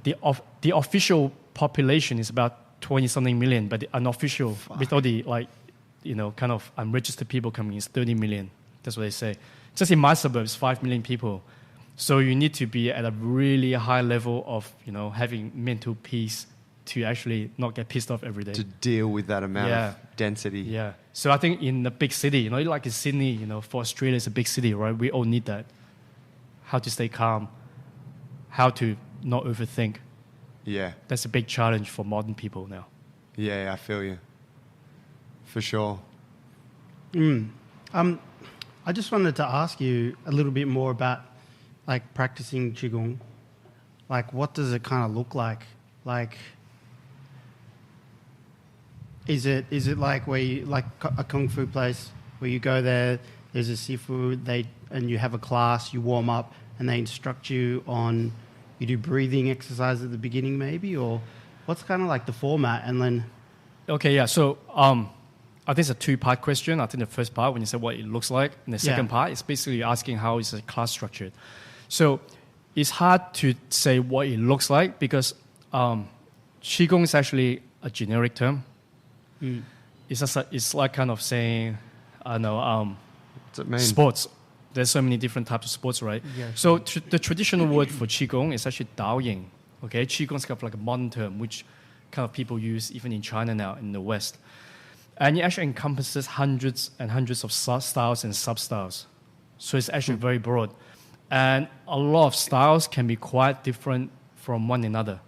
The official population is about 20-something million, but the unofficial, with all the kind of unregistered people coming in, is 30 million. That's what they say. Just in my suburbs, 5 million people. So you need to be at a really high level of, having mental peace to actually not get pissed off every day. To deal with that amount of density. Yeah. So I think in a big city, like in Sydney, for Australia, it's a big city, right? We all need that. How to stay calm, how to not overthink. Yeah. That's a big challenge for modern people now. Yeah, I feel you. For sure. I just wanted to ask you a little bit more about practicing Qigong. What does it kind of look like? Is it like where you, a kung fu place where you go there, there's a sifu, and you have a class, you warm up, and they instruct you on, you do breathing exercise at the beginning maybe, or what's kind of the format? And then... Okay, yeah, so I think it's a two-part question. I think the first part, when you say what it looks like, and the second part is basically asking how is the class structured. So it's hard to say what it looks like because Qigong is actually a generic term. Mm. It's like kind of saying, I don't know, What's it mean? sports. There's so many different types of sports, right? Yeah, So the traditional word for Qigong is actually Daoying. Okay, Qigong is kind of like a modern term, which kind of people use even in China now, in the West. And it actually encompasses hundreds and hundreds of styles and sub-styles. So it's actually very broad. And a lot of styles can be quite different from one another.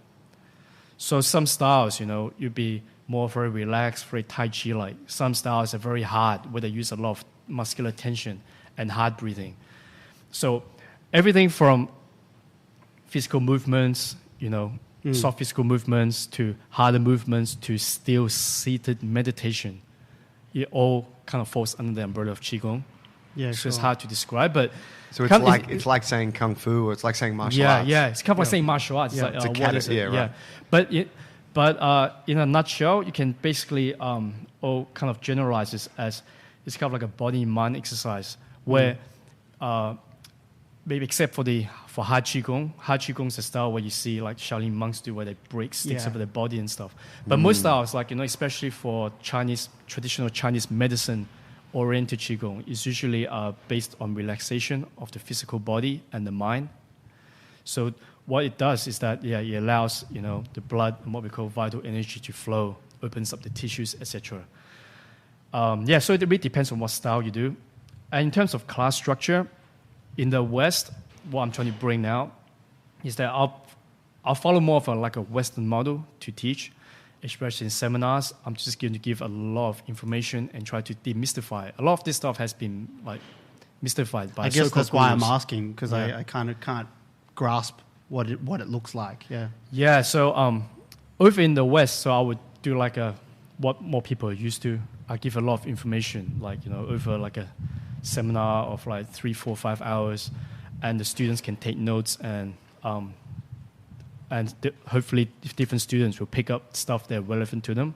So some styles, you'd be more very relaxed, very Tai Chi-like. Some styles are very hard, where they use a lot of muscular tension and hard breathing. So everything from physical movements, soft physical movements, to harder movements, to still seated meditation, it all kind of falls under the umbrella of Qigong. Yeah, So it's hard to describe, but So it's like saying kung fu, or it's like saying martial arts. Yeah, it's kind of like saying martial arts. Yeah. It's like, It's a what is it? category, right. But in a nutshell, you can basically all kind of generalize this as it's kind of like a body-mind exercise where maybe except for hard Qigong is a style where you see like Shaolin monks do, where they break sticks over their body and stuff. But most styles, like, especially for traditional Chinese medicine-oriented Qigong, is usually based on relaxation of the physical body and the mind. So what it does is that, it allows, the blood and what we call vital energy to flow, opens up the tissues, etc. So it really depends on what style you do. And in terms of class structure, in the West, what I'm trying to bring now is that I'll follow more of a Western model to teach, especially in seminars. I'm just going to give a lot of information and try to demystify. A lot of this stuff has been mystified by. I guess that's why I'm gurus. asking, because I kind of can't grasp what it looks like. Yeah. Yeah. So over in the West, so I would do what more people are used to. I give a lot of information, over a seminar of 3, 4, 5 hours, and the students can take notes hopefully different students will pick up stuff that are relevant to them.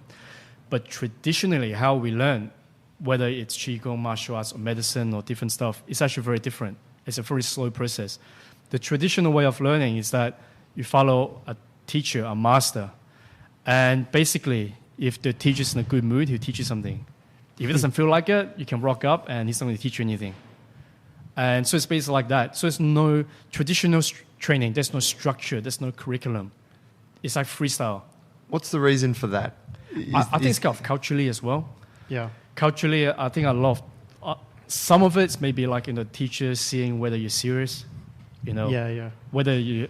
But traditionally, how we learn, whether it's Qigong, martial arts, or medicine, or different stuff, it's actually very different. It's a very slow process. The traditional way of learning is that you follow a teacher, a master, and basically, if the teacher's in a good mood, he'll teach you something. If he doesn't feel like it, you can rock up and he's not going to teach you anything. And so it's basically like that. So it's no traditional training. There's no structure. There's no curriculum. It's like freestyle. What's the reason for that? I think it's kind of culturally as well. Yeah. Culturally, I think a lot of, some of it's maybe teachers seeing whether you're serious, whether you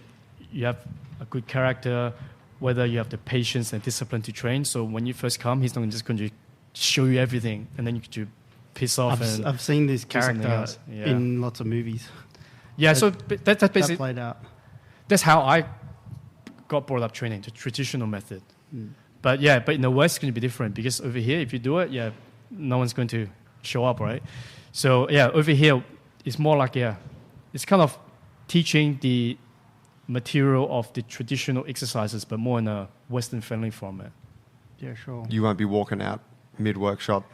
have a good character, whether you have the patience and discipline to train. So when you first come, he's not just going to show you everything and then you could piss off. I've seen this character else. in lots of movies. Yeah, so that's basically That played out. that's how I got brought up training, the traditional method. But in the West, it's going to be different because over here, if you do it, no one's going to show up, right? So over here, it's more like it's kind of teaching the material of the traditional exercises, but more in a Western-friendly format. Yeah, sure. You won't be walking out mid-workshop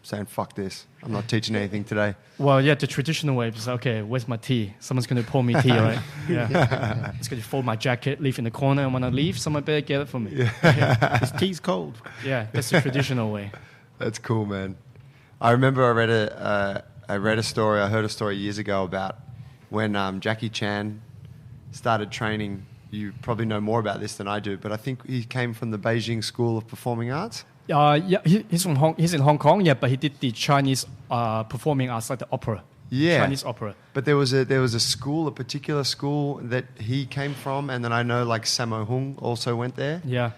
saying, fuck this, I'm not teaching anything today. Well, the traditional way is, okay, where's my tea? Someone's going to pour me tea, right? Yeah. It's going to fold my jacket, leave in the corner, and when I leave, someone better get it for me. This tea's cold. Yeah, that's the traditional way. That's cool, man. I remember I heard a story years ago about when Jackie Chan started training. You probably know more about this than I do, but I think he came from the Beijing School of Performing Arts. He's in Hong Kong, but he did the Chinese performing arts, like the opera. Yeah. Chinese opera. But there was a school, a particular school that he came from, and then I know Sammo Hung also went there. Yeah.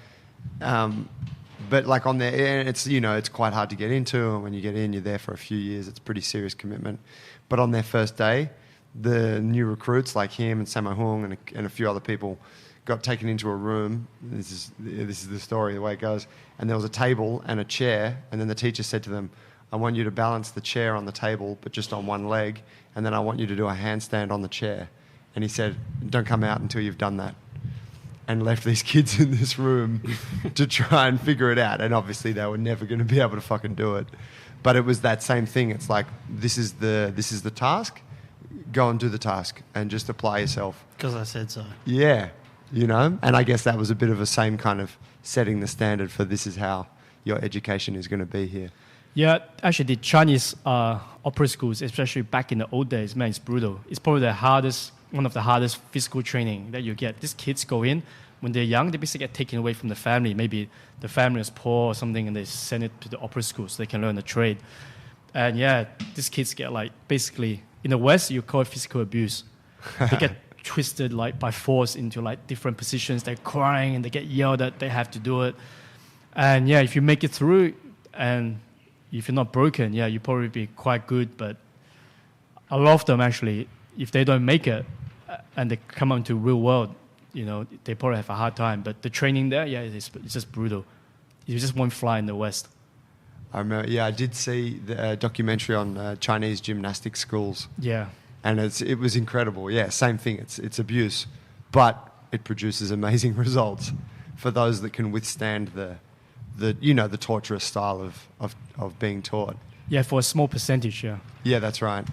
But on there, it's quite hard to get into, and when you get in, you're there for a few years. It's a pretty serious commitment. But on their first day, the new recruits like him and Sammo Hung and a few other people got taken into a room. This is the story, the way it goes. And there was a table and a chair, and then the teacher said to them, I want you to balance the chair on the table, but just on one leg, and then I want you to do a handstand on the chair. And he said, don't come out until you've done that. And left these kids in this room to try and figure it out. And obviously they were never going to be able to fucking do it. But it was that same thing. It's like, this is the task. Go and do the task and just apply yourself. Because I said so. Yeah. you know? And I guess that was a bit of a same kind of setting the standard for this is how your education is going to be here. Yeah, actually, the Chinese opera schools, especially back in the old days, man, it's brutal. It's probably one of the hardest physical training that you get. These kids go in, when they're young, they basically get taken away from the family. Maybe the family is poor or something, and they send it to the opera school so they can learn a trade. And yeah, these kids get like, basically, in the West, you call it physical abuse. They get twisted like by force into like different positions. They're crying and they get yelled at. They have to do it. And yeah, if you make it through, and if you're not broken, yeah, you probably be quite good. But a lot of them actually, if they don't make it and they come out into real world, you know, they probably have a hard time. But the training there, yeah, it's just brutal. You just won't fly in the West. I remember, yeah, I did see the documentary on Chinese gymnastic schools. Yeah. And it was incredible. Yeah, same thing. It's abuse, but it produces amazing results for those that can withstand the torturous style of being taught. Yeah, for a small percentage, yeah. Yeah, that's right.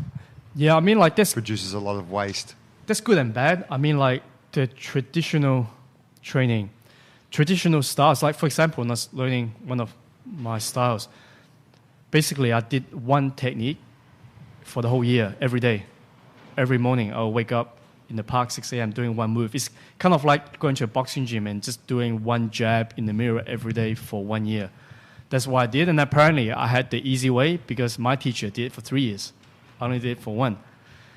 Yeah, I mean, like this Produces a lot of waste. That's good and bad. I mean, like the traditional training, traditional styles. Like for example, when I was learning one of my styles, basically I did one technique for the whole year, every day. Every morning I'll wake up in the park 6 a.m. doing one move. It's kind of like going to a boxing gym and just doing one jab in the mirror every day for 1 year. That's what I did, and apparently I had the easy way because my teacher did it for 3 years. I only did it for 1.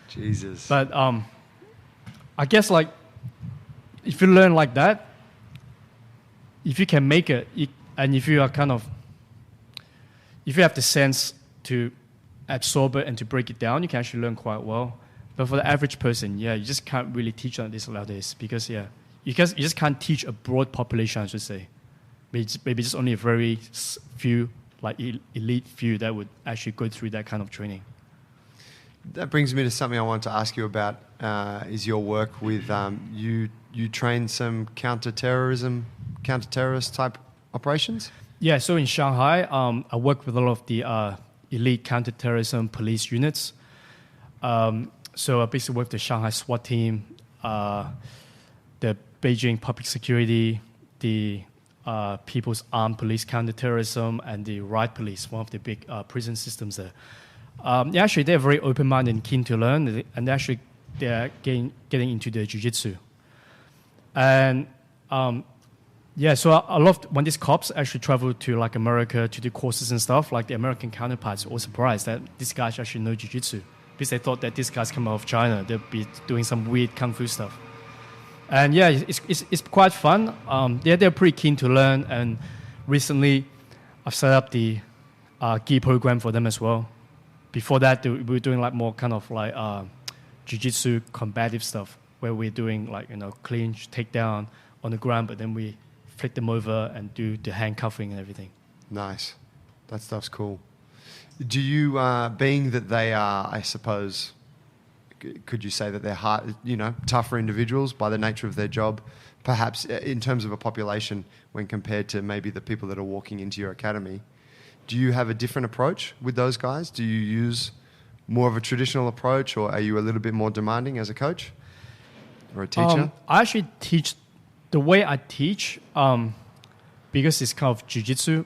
Jesus. But I guess like if you learn like that, if you can make it, and if you are if you have the sense to absorb it and to break it down, you can actually learn quite well. But for the average person, yeah, you just can't really teach on this nowadays because, yeah, you just can't teach a broad population, I should say. Maybe just only a very few, like elite few that would actually go through that kind of training. That brings me to something I want to ask you about, is your work with, you train some counter-terrorist type operations? Yeah, so in Shanghai, I work with a lot of the elite counter-terrorism police units. So I basically work with the Shanghai SWAT team, the Beijing Public Security, the People's Armed Police Counterterrorism, and the Riot Police, one of the big prison systems there. Actually, they're very open-minded and keen to learn, and actually they're getting into the jiu-jitsu. And so a lot of, when these cops actually travel to like America to do courses and stuff, like the American counterparts are all surprised that these guys actually know jiu-jitsu. Because they thought that these guys come out of China, they'll be doing some weird kung fu stuff. And yeah, it's quite fun. They're pretty keen to learn. And recently, I've set up the gi program for them as well. Before that, we were doing like more kind of like jiu-jitsu combative stuff, where we're doing like, clinch, takedown on the ground, but then we flick them over and do the handcuffing and everything. Nice. That stuff's cool. Do you, being that they are, I suppose, could you say that they're hard, tougher individuals by the nature of their job, perhaps in terms of a population when compared to maybe the people that are walking into your academy, do you have a different approach with those guys? Do you use more of a traditional approach, or are you a little bit more demanding as a coach or a teacher? I actually teach, the way I teach, because it's kind of jiu-jitsu,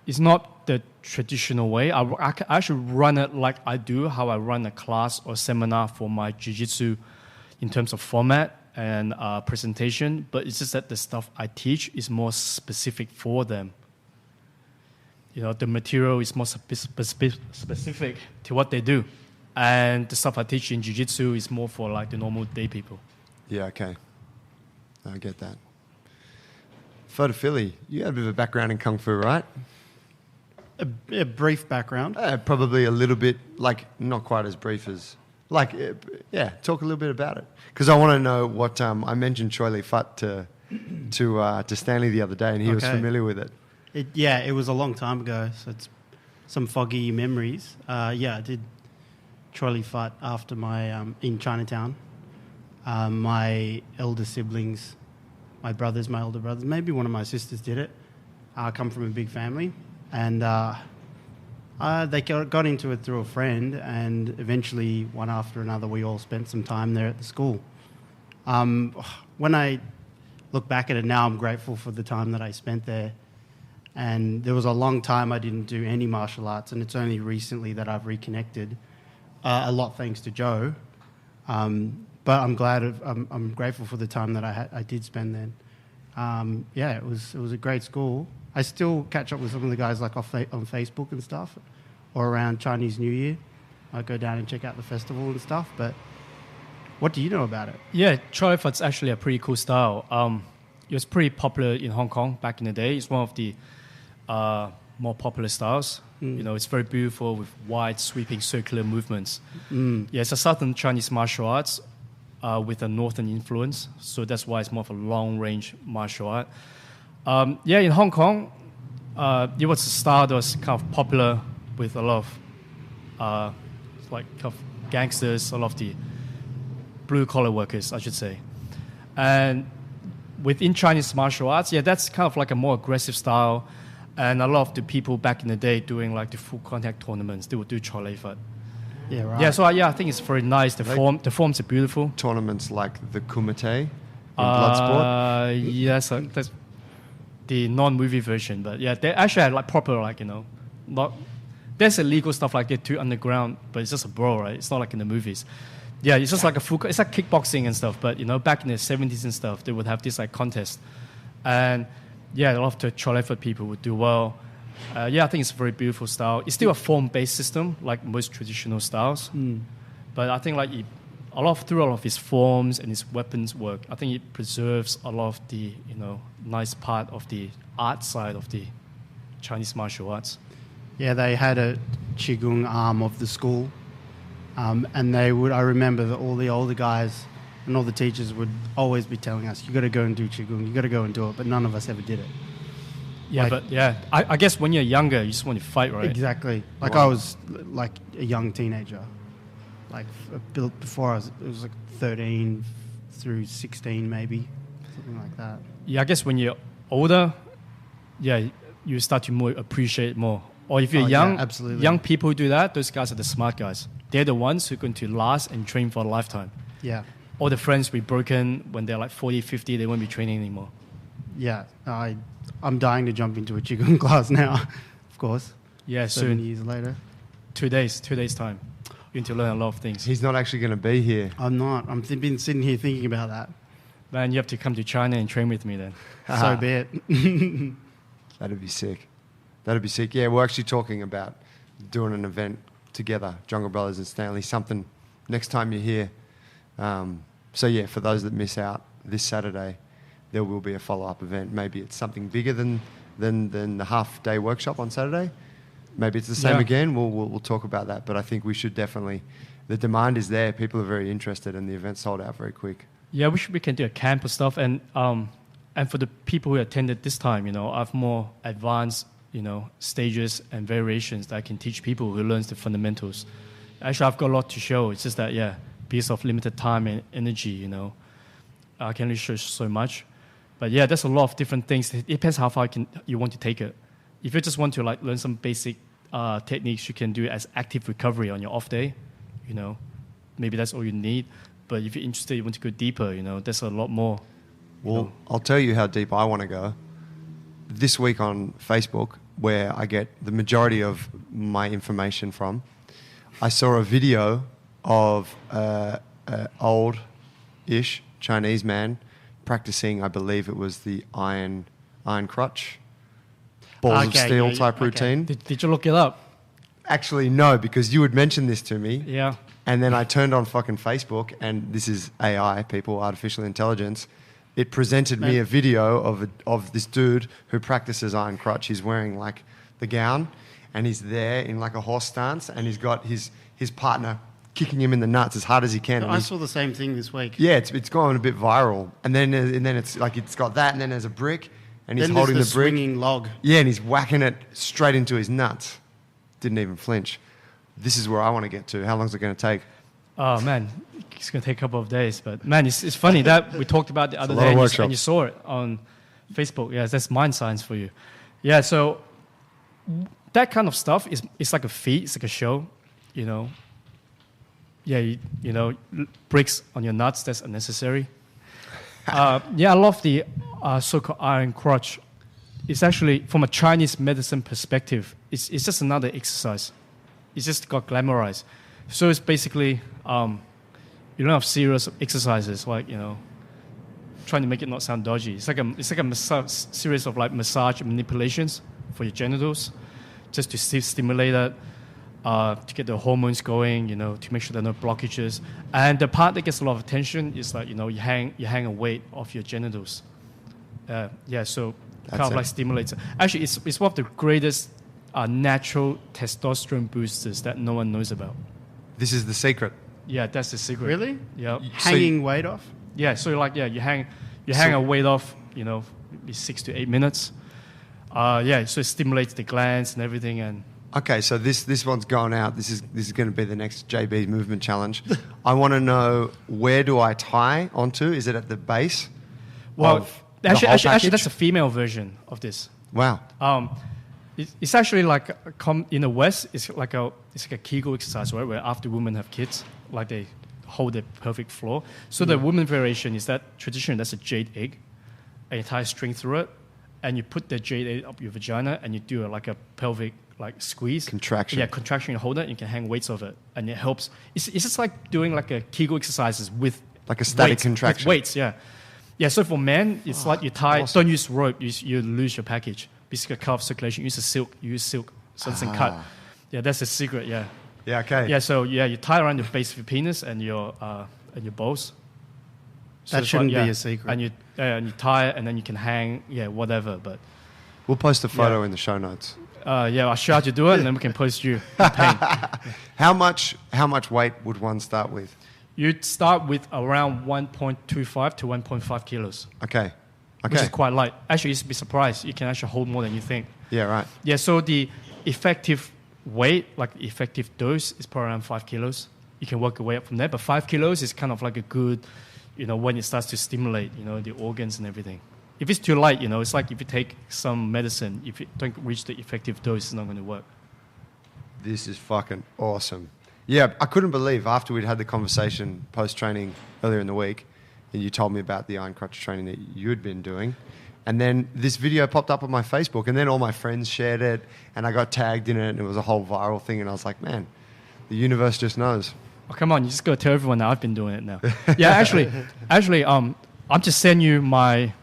it's not the traditional way. I actually run it like I do how I run a class or seminar for my jiu-jitsu in terms of format and presentation, but it's just that the stuff I teach is more specific for them. The material is more specific to what they do, and the stuff I teach in jiu-jitsu is more for like the normal day people. Yeah, okay. I get that. Photo Philly, you have a bit of a background in Kung Fu, right? A brief background. Probably a little bit, like not quite as brief as, talk a little bit about it. Because I want to know what, I mentioned Choi Li Fut to Stanley the other day, and he was familiar with it. It was a long time ago, so it's some foggy memories. I did Choi Li Fut after my, in Chinatown. My elder siblings, my older brothers, maybe one of my sisters did it. I come from a big family. And they got into it through a friend, and eventually, one after another, we all spent some time there at the school. When I look back at it now, I'm grateful for the time that I spent there. And there was a long time I didn't do any martial arts, and it's only recently that I've reconnected. A lot thanks to Joe. But I'm glad. I'm grateful for the time that I did spend then. Yeah, it was a great school. I still catch up with some of the guys like on Facebook and stuff, or around Chinese New Year. I go down and check out the festival and stuff. But what do you know about it? Yeah, Choy Fat's actually a pretty cool style. It was pretty popular in Hong Kong back in the day. It's one of the more popular styles. You know, it's very beautiful with wide, sweeping, circular movements. Yeah, it's a southern Chinese martial arts with a northern influence. So that's why it's more of a long-range martial art. Yeah, in Hong Kong, it was a style that was kind of popular with a lot of like kind of gangsters, a lot of the blue-collar workers, I should say. And within Chinese martial arts, yeah, that's kind of like a more aggressive style. And a lot of the people back in the day doing like the full contact tournaments, they would do Choy Fat. Yeah, right. Yeah, so I think it's very nice. The forms are beautiful. Tournaments like the Kumite in Bloodsport? Yes, that's the non-movie version. But yeah, they actually had like proper, like, you know, not, there's illegal stuff like that too underground, but it's just a brawl, right? It's not like in the movies. Yeah, it's just like a full, it's like kickboxing and stuff. But, you know, back in the 70s and stuff, they would have this like contest. And yeah, a lot of the Choy Fat people would do well. Yeah, I think it's a very beautiful style. It's still a form-based system, like most traditional styles. But I think like through all of his forms and his weapons work, I think it preserves a lot of the, you know, nice part of the art side of the Chinese martial arts. Yeah, they had a Qigong arm of the school, and they would. I remember that all the older guys and all the teachers would always be telling us, "You got to go and do Qigong. You got to go and do it." But none of us ever did it. Yeah, but yeah, I guess when you're younger, you just want to fight, right? Exactly. Like I was like a young teenager, like before it was like 13 through 16 maybe, something like that. Yeah, I guess when you're older, yeah, you start to more appreciate it more. Or if you're young, absolutely. Young people who do that, those guys are the smart guys. They're the ones who are going to last and train for a lifetime. Yeah. All the friends will be broken when they're like 40, 50, they won't be training anymore. Yeah, I'm dying to jump into a Qigong class now, of course. Yeah, 7 soon. years later. 2 days time. You're going to learn a lot of things. He's not actually going to be here. I'm not. I've been sitting here thinking about that. Man, you have to come to China and train with me then. So be it. That'd be sick. That'd be sick. Yeah, we're actually talking about doing an event together, Jungle Brothers and Stanley, something next time you're here. So yeah, for those that miss out this Saturday, there will be a follow-up event. Maybe it's something bigger than the half-day workshop on Saturday. Maybe it's the same again. We'll talk about that. But I think we should definitely, the demand is there. People are very interested, and the event sold out very quick. Yeah, we can do a camp or stuff. And for the people who attended this time, you know, I have more advanced, you know, stages and variations that I can teach people who learns the fundamentals. Actually, I've got a lot to show. It's just that, yeah, because of limited time and energy, you know, I can only show so much. But yeah, there's a lot of different things. It depends how far you want to take it. If you just want to like learn some basic techniques, you can do it as active recovery on your off day. You know, maybe that's all you need. But if you're interested, you want to go deeper. You know, there's a lot more. Well, I'll tell you how deep I want to go. This week on Facebook, where I get the majority of my information from, I saw a video of an old-ish Chinese man practicing, I believe it was the iron crutch, balls of steel type routine. Did you look it up? Actually, no, because you had mentioned this to me. Yeah. And then I turned on fucking Facebook, and this is AI, people, artificial intelligence. It presented me a video of this dude who practices iron crutch. He's wearing like the gown, and he's there in like a horse stance, and he's got his partner kicking him in the nuts as hard as he can. I saw the same thing this week. Yeah, it's gone a bit viral. And then it's like it's got that, and then there's a brick, and he's holding the brick. Swinging log. Yeah, and he's whacking it straight into his nuts. Didn't even flinch. This is where I want to get to. How long is it going to take? Oh man, it's going to take a couple of days. But man, it's funny that we talked about the other day, and you saw it on Facebook. Yeah, that's mind science for you. Yeah, so that kind of stuff it's like a feat. It's like a show, you know. Yeah, you know, bricks on your nuts, that's unnecessary. Yeah, a lot of the so-called iron crotch, it's actually, from a Chinese medicine perspective, it's just another exercise. It's just got glamorized. So it's basically, you don't have serious exercises like, trying to make it not sound dodgy. It's like a series of like massage manipulations for your genitals, just to stimulate that, to get the hormones going, to make sure there are no blockages. And the part that gets a lot of attention is like, you hang a weight off your genitals. So That's kind of like stimulates it. Actually, it's one of the greatest natural testosterone boosters that no one knows about. This is the secret. Yeah, that's the secret. Really? Yeah. Hanging weight off? Yeah, so like, you hang a weight off, maybe 6 to 8 minutes. So it stimulates the glands and everything. And Okay, so this one's gone out. This is going to be the next JB movement challenge. I want to know, where do I tie onto? Is it at the base? well, the whole actually, package? that's a female version of this. Wow. It's actually like in the West, it's like a Qigong exercise, right? Where after women have kids, like they hold the pelvic floor. So the woman variation is that tradition. That's a jade egg, and you tie a string through it, and you put the jade egg up your vagina, and you do like a pelvic like squeeze. Contraction. Yeah, contraction. You hold it, and you can hang weights of it, and it helps. It's just like doing like a Qigong exercises with Like a static weights, contraction. with weights. Yeah. So for men, it's like you tie. awesome. Don't use rope. You lose your package. Basically, cut off circulation. Use silk. You use silk, so it doesn't cut. Yeah, that's the secret. Yeah. Yeah, okay. Yeah. So you tie around the base of your penis and your balls. So That it's shouldn't be a secret. And you tie it, and then you can hang. Yeah, whatever. But We'll post a photo in the show notes. I'll show you how to do it, and then we can post you in pain. How much weight would one start with? You'd start with around 1.25 to 1.5 kilos, Okay. which is quite light. Actually, you'd be surprised. You can actually hold more than you think. Yeah, right. Yeah, so the effective weight, like the effective dose, is probably around 5 kilos. You can work your way up from there, but 5 kilos is kind of like a good, when it starts to stimulate, the organs and everything. If it's too light, it's like if you take some medicine, if you don't reach the effective dose, it's not going to work. This is fucking awesome. Yeah, I couldn't believe after we'd had the conversation post-training earlier in the week, and you told me about the iron crotch training that you'd been doing, and then this video popped up on my Facebook, and then all my friends shared it, and I got tagged in it, and it was a whole viral thing, and I was like, man, the universe just knows. Oh, come on, you just got to tell everyone that I've been doing it now. Yeah, actually, I'm just sending you my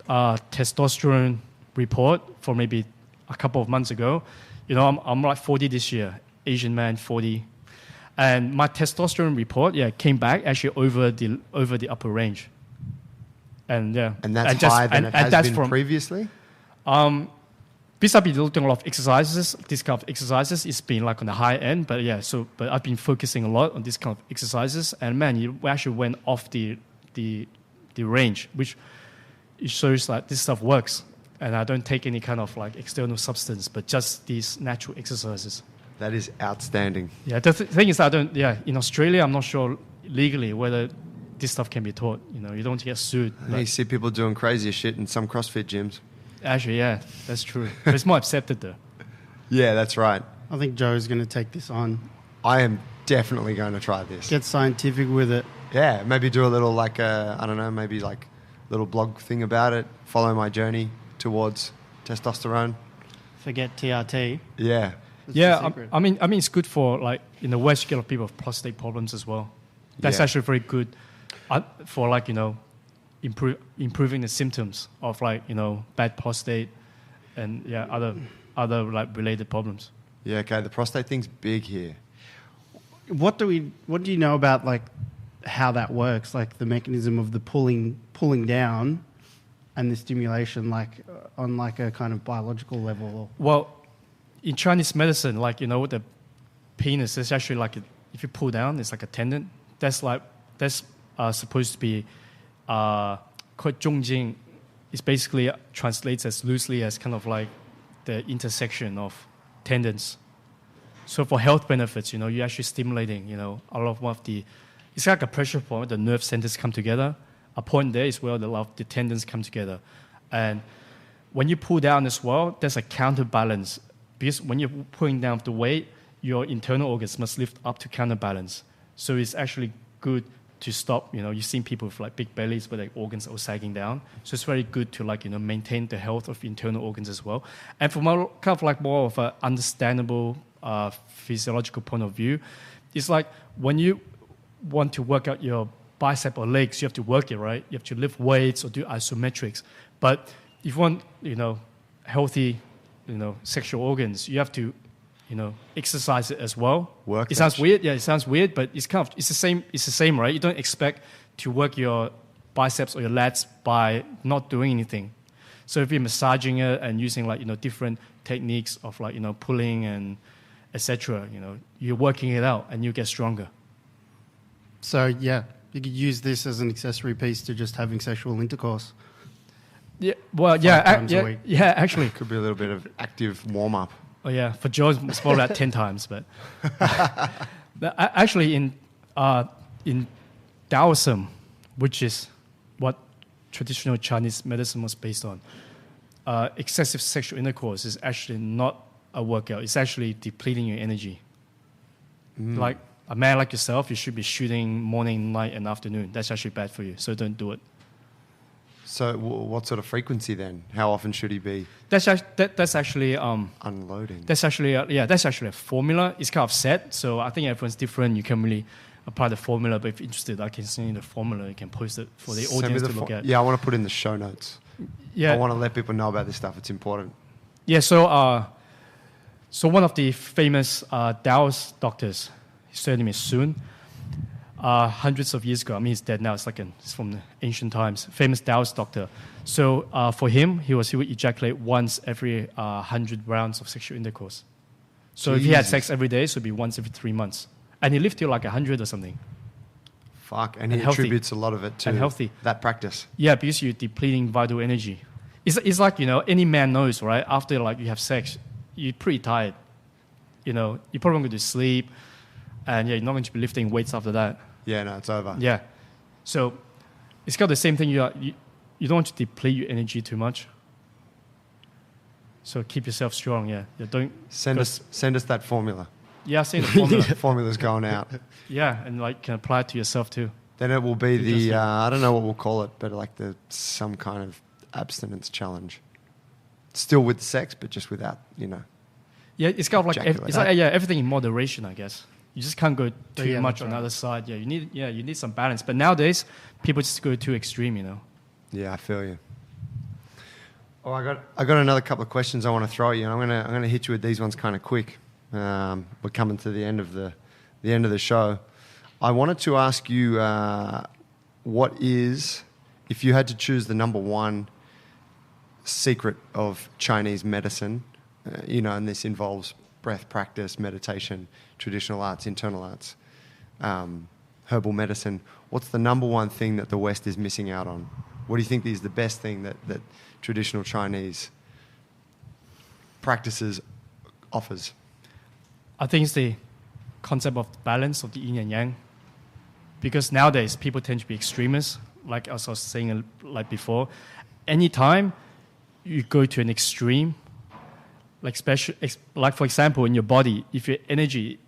testosterone report for maybe a couple of months ago. I'm like 40 this year, Asian man, 40. And my testosterone report, came back actually over the upper range. And And that's higher than it has been previously? Because I've been doing a lot of exercises, this kind of exercises, it's been like on the high end, but I've been focusing a lot on this kind of exercises, and man, you actually went off the range, which it shows that this stuff works, and I don't take any kind of like external substance, but just these natural exercises. That is outstanding. Yeah, the thing is, in Australia, I'm not sure legally whether this stuff can be taught. You don't get sued. You see people doing crazier shit in some CrossFit gyms. Actually, yeah, that's true. But it's more accepted though. Yeah, that's right. I think Joe's going to take this on. I am definitely going to try this. Get scientific with it. Yeah, maybe do a little maybe like little blog thing about it. Follow my journey towards testosterone. Forget TRT. Yeah. That's the Yeah, secret. I mean, it's good for like in the West, you get a lot of people with prostate problems as well. That's Yeah. actually very good for like improving the symptoms of like bad prostate and other like related problems. Yeah, okay. The prostate thing's big here. What do you know about like how that works, like the mechanism of the pulling down and the stimulation, like on like a kind of biological level? Well, in Chinese medicine, like the penis is actually like if you pull down, it's like a tendon. That's supposed to be called zhongjing. It basically translates as loosely as kind of like the intersection of tendons. So for health benefits, you're actually stimulating, a lot of one of the. It's like a pressure point. The nerve centers come together. A point there is where the tendons come together, and when you pull down as well, there's a counterbalance. Because when you're pulling down the weight, your internal organs must lift up to counterbalance. So it's actually good to stop, you've seen people with like big bellies where their organs are sagging down. So it's very good to like, maintain the health of internal organs as well. And from a kind of like more of an understandable physiological point of view, it's like when you want to work out your bicep or legs, you have to work it, right? You have to lift weights or do isometrics. But if you want, healthy, sexual organs, you have to, exercise it as well. It sounds weird. Yeah, it sounds weird, but it's the same. It's the same, right? You don't expect to work your biceps or your lats by not doing anything. So if you're massaging it and using like, different techniques of like, pulling and etc., you're working it out and you get stronger. So yeah, you could use this as an accessory piece to just having sexual intercourse. Yeah, well, yeah, actually. Could be a little bit of active warm-up. Oh yeah, for Joe it's probably about 10 times, but actually in Taoism, which is what traditional Chinese medicine was based on, excessive sexual intercourse is actually not a workout. It's actually depleting your energy. Like a man like yourself, you should be shooting morning, night, and afternoon. That's actually bad for you, so don't do it. So what sort of frequency then? How often should he be? That's actually unloading. That's actually a formula. It's kind of set, so I think everyone's different. You can really apply the formula, but if you're interested, I can send you the formula. You can post it for the audience to look at. Yeah, I want to put in the show notes. Yeah, I want to let people know about this stuff. It's important. Yeah, so one of the famous Taoist doctors, his surname is Sun. Hundreds of years ago, I mean, he's dead now. It's from the ancient times. Famous Taoist doctor. So for him, he would ejaculate once every 100 rounds of sexual intercourse. So if he had sex every day, so it'd be once every 3 months, and he lived till like 100 or something. Fuck, and he attributes a lot of it to that practice. Yeah, because you're depleting vital energy. It's like any man knows, right? After like you have sex, you're pretty tired. You're probably going to sleep, and you're not going to be lifting weights after that. Yeah, no, it's over. Yeah. So it's got the same thing. You don't want to deplete your energy too much. So keep yourself strong, yeah. Don't send us that formula. Yeah, send the formula. Formula's going out. Yeah, and like can apply it to yourself too. Then it will be the I don't know what we'll call it, but like some kind of abstinence challenge. Still with sex, but just without, Yeah, it's kind of like everything in moderation, I guess. You just can't go too much on the other side. Yeah, you need some balance. But nowadays, people just go too extreme, Yeah, I feel you. Oh, I got another couple of questions I want to throw at you, and I'm gonna hit you with these ones kind of quick. We're coming to the end of the show. I wanted to ask you, what is, if you had to choose the number one secret of Chinese medicine, and this involves breath practice, meditation, traditional arts, internal arts, herbal medicine. What's the number one thing that the West is missing out on? What do you think is the best thing that traditional Chinese practices offers? I think it's the concept of the balance of the yin and yang. Because nowadays, people tend to be extremists, like I was saying like before. Anytime you go to an extreme, like for example, in your body, if your energy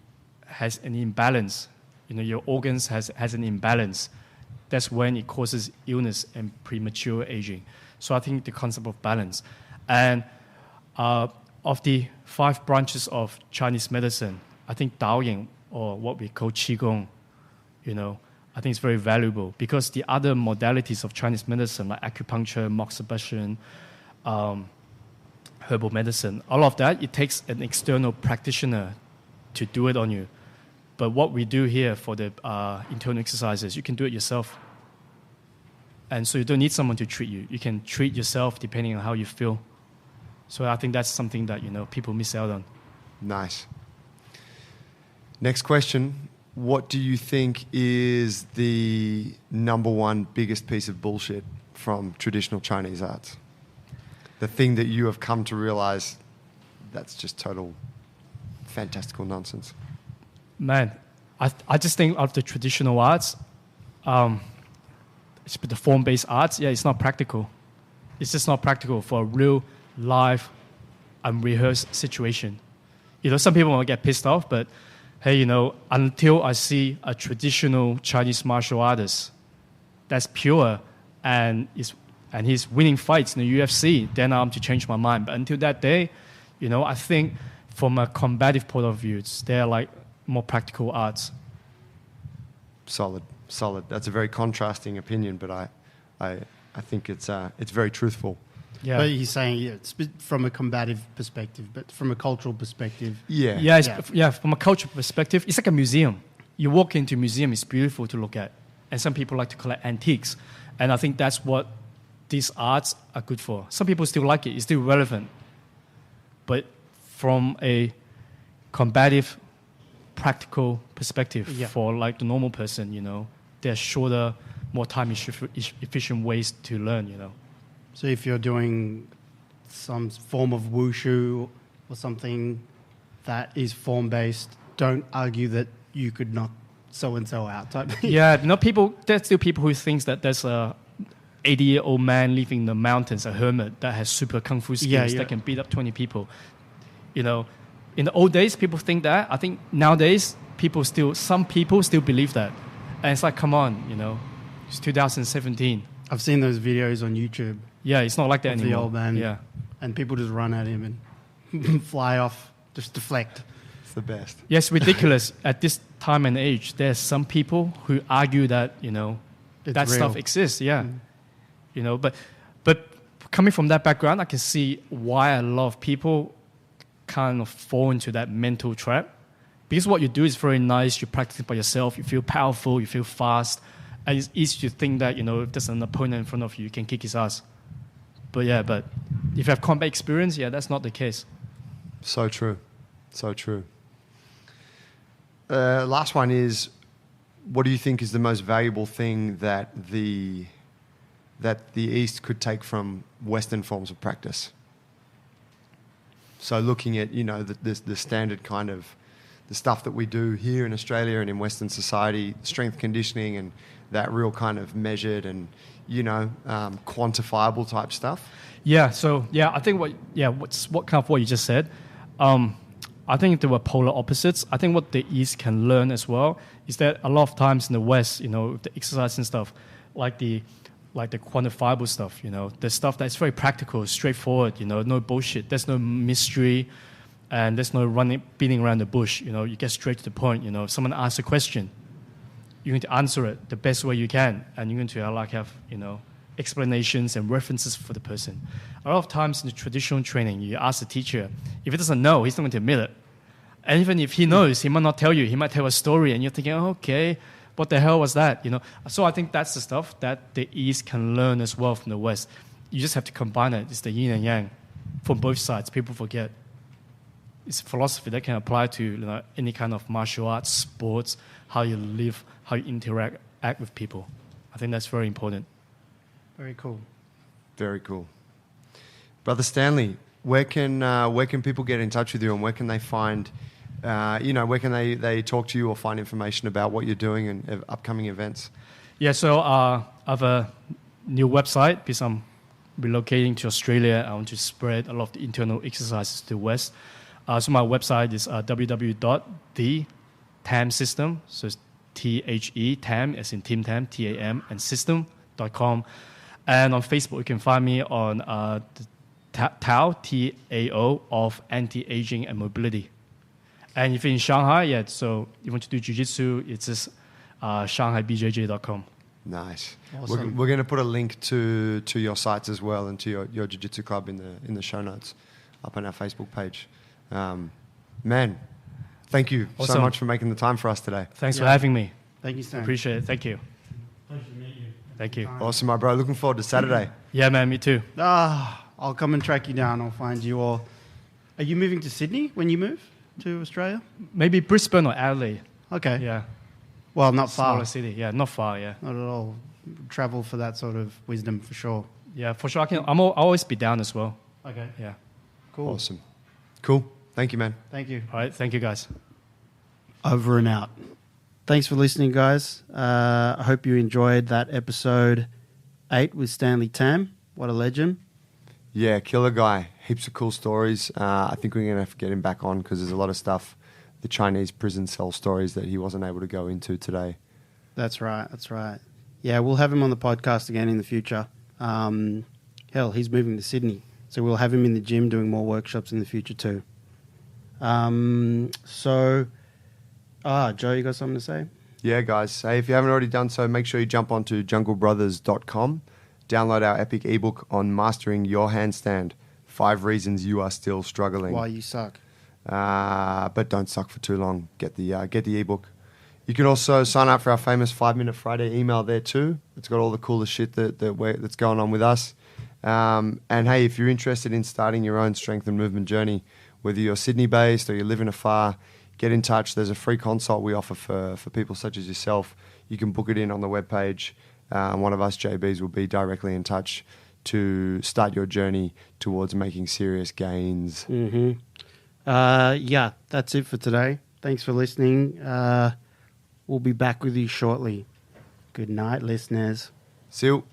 has an imbalance, your organs has an imbalance, that's when it causes illness and premature aging. So I think the concept of balance. And of the 5 branches of Chinese medicine, I think Daoying, or what we call Qigong, I think it's very valuable because the other modalities of Chinese medicine, like acupuncture, moxibustion, herbal medicine, all of that, it takes an external practitioner to do it on you. But what we do here for the internal exercises, you can do it yourself. And so you don't need someone to treat you. You can treat yourself depending on how you feel. So I think that's something that, people miss out on. Nice. Next question. What do you think is the number one biggest piece of bullshit from traditional Chinese arts? The thing that you have come to realize that's just total fantastical nonsense. Man, I just think of the traditional arts, it's the form-based arts, it's not practical. It's just not practical for a real, live, unrehearsed situation. Some people will get pissed off, but hey, until I see a traditional Chinese martial artist that's pure and he's winning fights in the UFC, then I'm to change my mind. But until that day, I think from a combative point of view, they're like more practical arts. Solid. That's a very contrasting opinion, but I think it's very truthful. Yeah. But he's saying it's from a combative perspective, but from a cultural perspective. Yeah. From a cultural perspective, it's like a museum. You walk into a museum, it's beautiful to look at. And some people like to collect antiques. And I think that's what these arts are good for. Some people still like it. It's still relevant. But from a combative, practical perspective for like the normal person, there's shorter, more time efficient ways to learn, So if you're doing some form of wushu or something that is form-based, don't argue that you could knock so-and-so out type thing. Yeah, there's still people who think that there's a 80-year-old man living in the mountains, a hermit that has super kung fu skills that can beat up 20 people. In the old days, people think that. I think nowadays, some people still believe that. And it's like, come on, it's 2017. I've seen those videos on YouTube. Yeah, it's not like that anymore. The old man. Yeah. And people just run at him and fly off, just deflect. It's the best. Yes, ridiculous. At this time and age, there's some people who argue that, that stuff exists. Yeah. But coming from that background, I can see why a lot of people kind of fall into that mental trap. Because what you do is very nice. You practice it by yourself. You feel powerful. You feel fast. And it's easy to think that, if there's an opponent in front of you, you can kick his ass. But if you have combat experience, that's not the case. So true. Last one is, what do you think is the most valuable thing that the East could take from Western forms of practice? So looking at, the standard kind of, the stuff that we do here in Australia and in Western society, strength conditioning and that real kind of measured and, quantifiable type stuff. Yeah. So I think what you just said. I think there were polar opposites. I think what the East can learn as well is that a lot of times in the West, the exercise and stuff, like the quantifiable stuff, the stuff that's very practical, straightforward, no bullshit. There's no mystery, and there's no beating around the bush. You get straight to the point. If someone asks a question, you're going to answer it the best way you can, and you're going to have explanations and references for the person. A lot of times in the traditional training, you ask the teacher, if he doesn't know, he's not going to admit it. And even if he knows, he might not tell you. He might tell a story, and you're thinking, okay, what the hell was that? So I think that's the stuff that the East can learn as well from the West. You just have to combine it. It's the yin and yang from both sides. People forget. It's philosophy that can apply to any kind of martial arts, sports, how you live, how you act with people. I think that's very important. Very cool. Very cool. Brother Stanley, where can people get in touch with you, and where can they find, where can they talk to you or find information about what you're doing and upcoming events? Yeah, so I have a new website because I'm relocating to Australia. I want to spread a lot of the internal exercises to the West. So my website is www.thetamsystem, so it's THE, TAM, as in Tim Tam, TAM, and system.com. And on Facebook, you can find me on the TAO, TAO, of Anti-Aging and Mobility. And if you're in Shanghai, so you want to do jiu-jitsu, it's just shanghaibjj.com. Nice. Awesome. We're going to put a link to your sites as well and to your jiu-jitsu club in the show notes up on our Facebook page. Man, thank you so much for making the time for us today. Thanks for having me. Thank you, Stan. Appreciate it. Thank you. Pleasure to meet you. Thank you. Awesome, my bro. Looking forward to Saturday. Yeah, man, me too. I'll come and track you down. I'll find you. Or are you moving to Sydney when you move to Australia? Maybe Brisbane or Adelaide. Okay. Yeah. Well, not far. Smaller city. Yeah, not far. Yeah. Not at all. Travel for that sort of wisdom for sure. Yeah, for sure. I'll always be down as well. Okay. Yeah. Cool. Awesome. Cool. Thank you, man. Thank you. All right. Thank you, guys. Over and out. Thanks for listening, guys. I hope you enjoyed that episode 8 with Stanley Tam. What a legend. Yeah, killer guy. Heaps of cool stories. I think we're going to have to get him back on because there's a lot of stuff the Chinese prison cell stories that he wasn't able to go into today. That's right. That's right. Yeah, we'll have him on the podcast again in the future. Hell, he's moving to Sydney, so we'll have him in the gym doing more workshops in the future too. Joe, you got something to say? Yeah, guys. Hey, if you haven't already done so, make sure you jump onto junglebrothers.com, download our epic ebook on mastering your handstand. 5 reasons you are still struggling. Why you suck. But don't suck for too long. Get the ebook. You can also sign up for our famous 5 Minute Friday email there too. It's got all the coolest shit that's going on with us. And hey, if you're interested in starting your own strength and movement journey, whether you're Sydney based or you live in afar, get in touch. There's a free consult we offer for people such as yourself. You can book it in on the webpage. One of us JBs will be directly in touch to start your journey towards making serious gains. Mm-hmm. Yeah, that's it for today. Thanks for listening. We'll be back with you shortly. Good night, listeners. See you.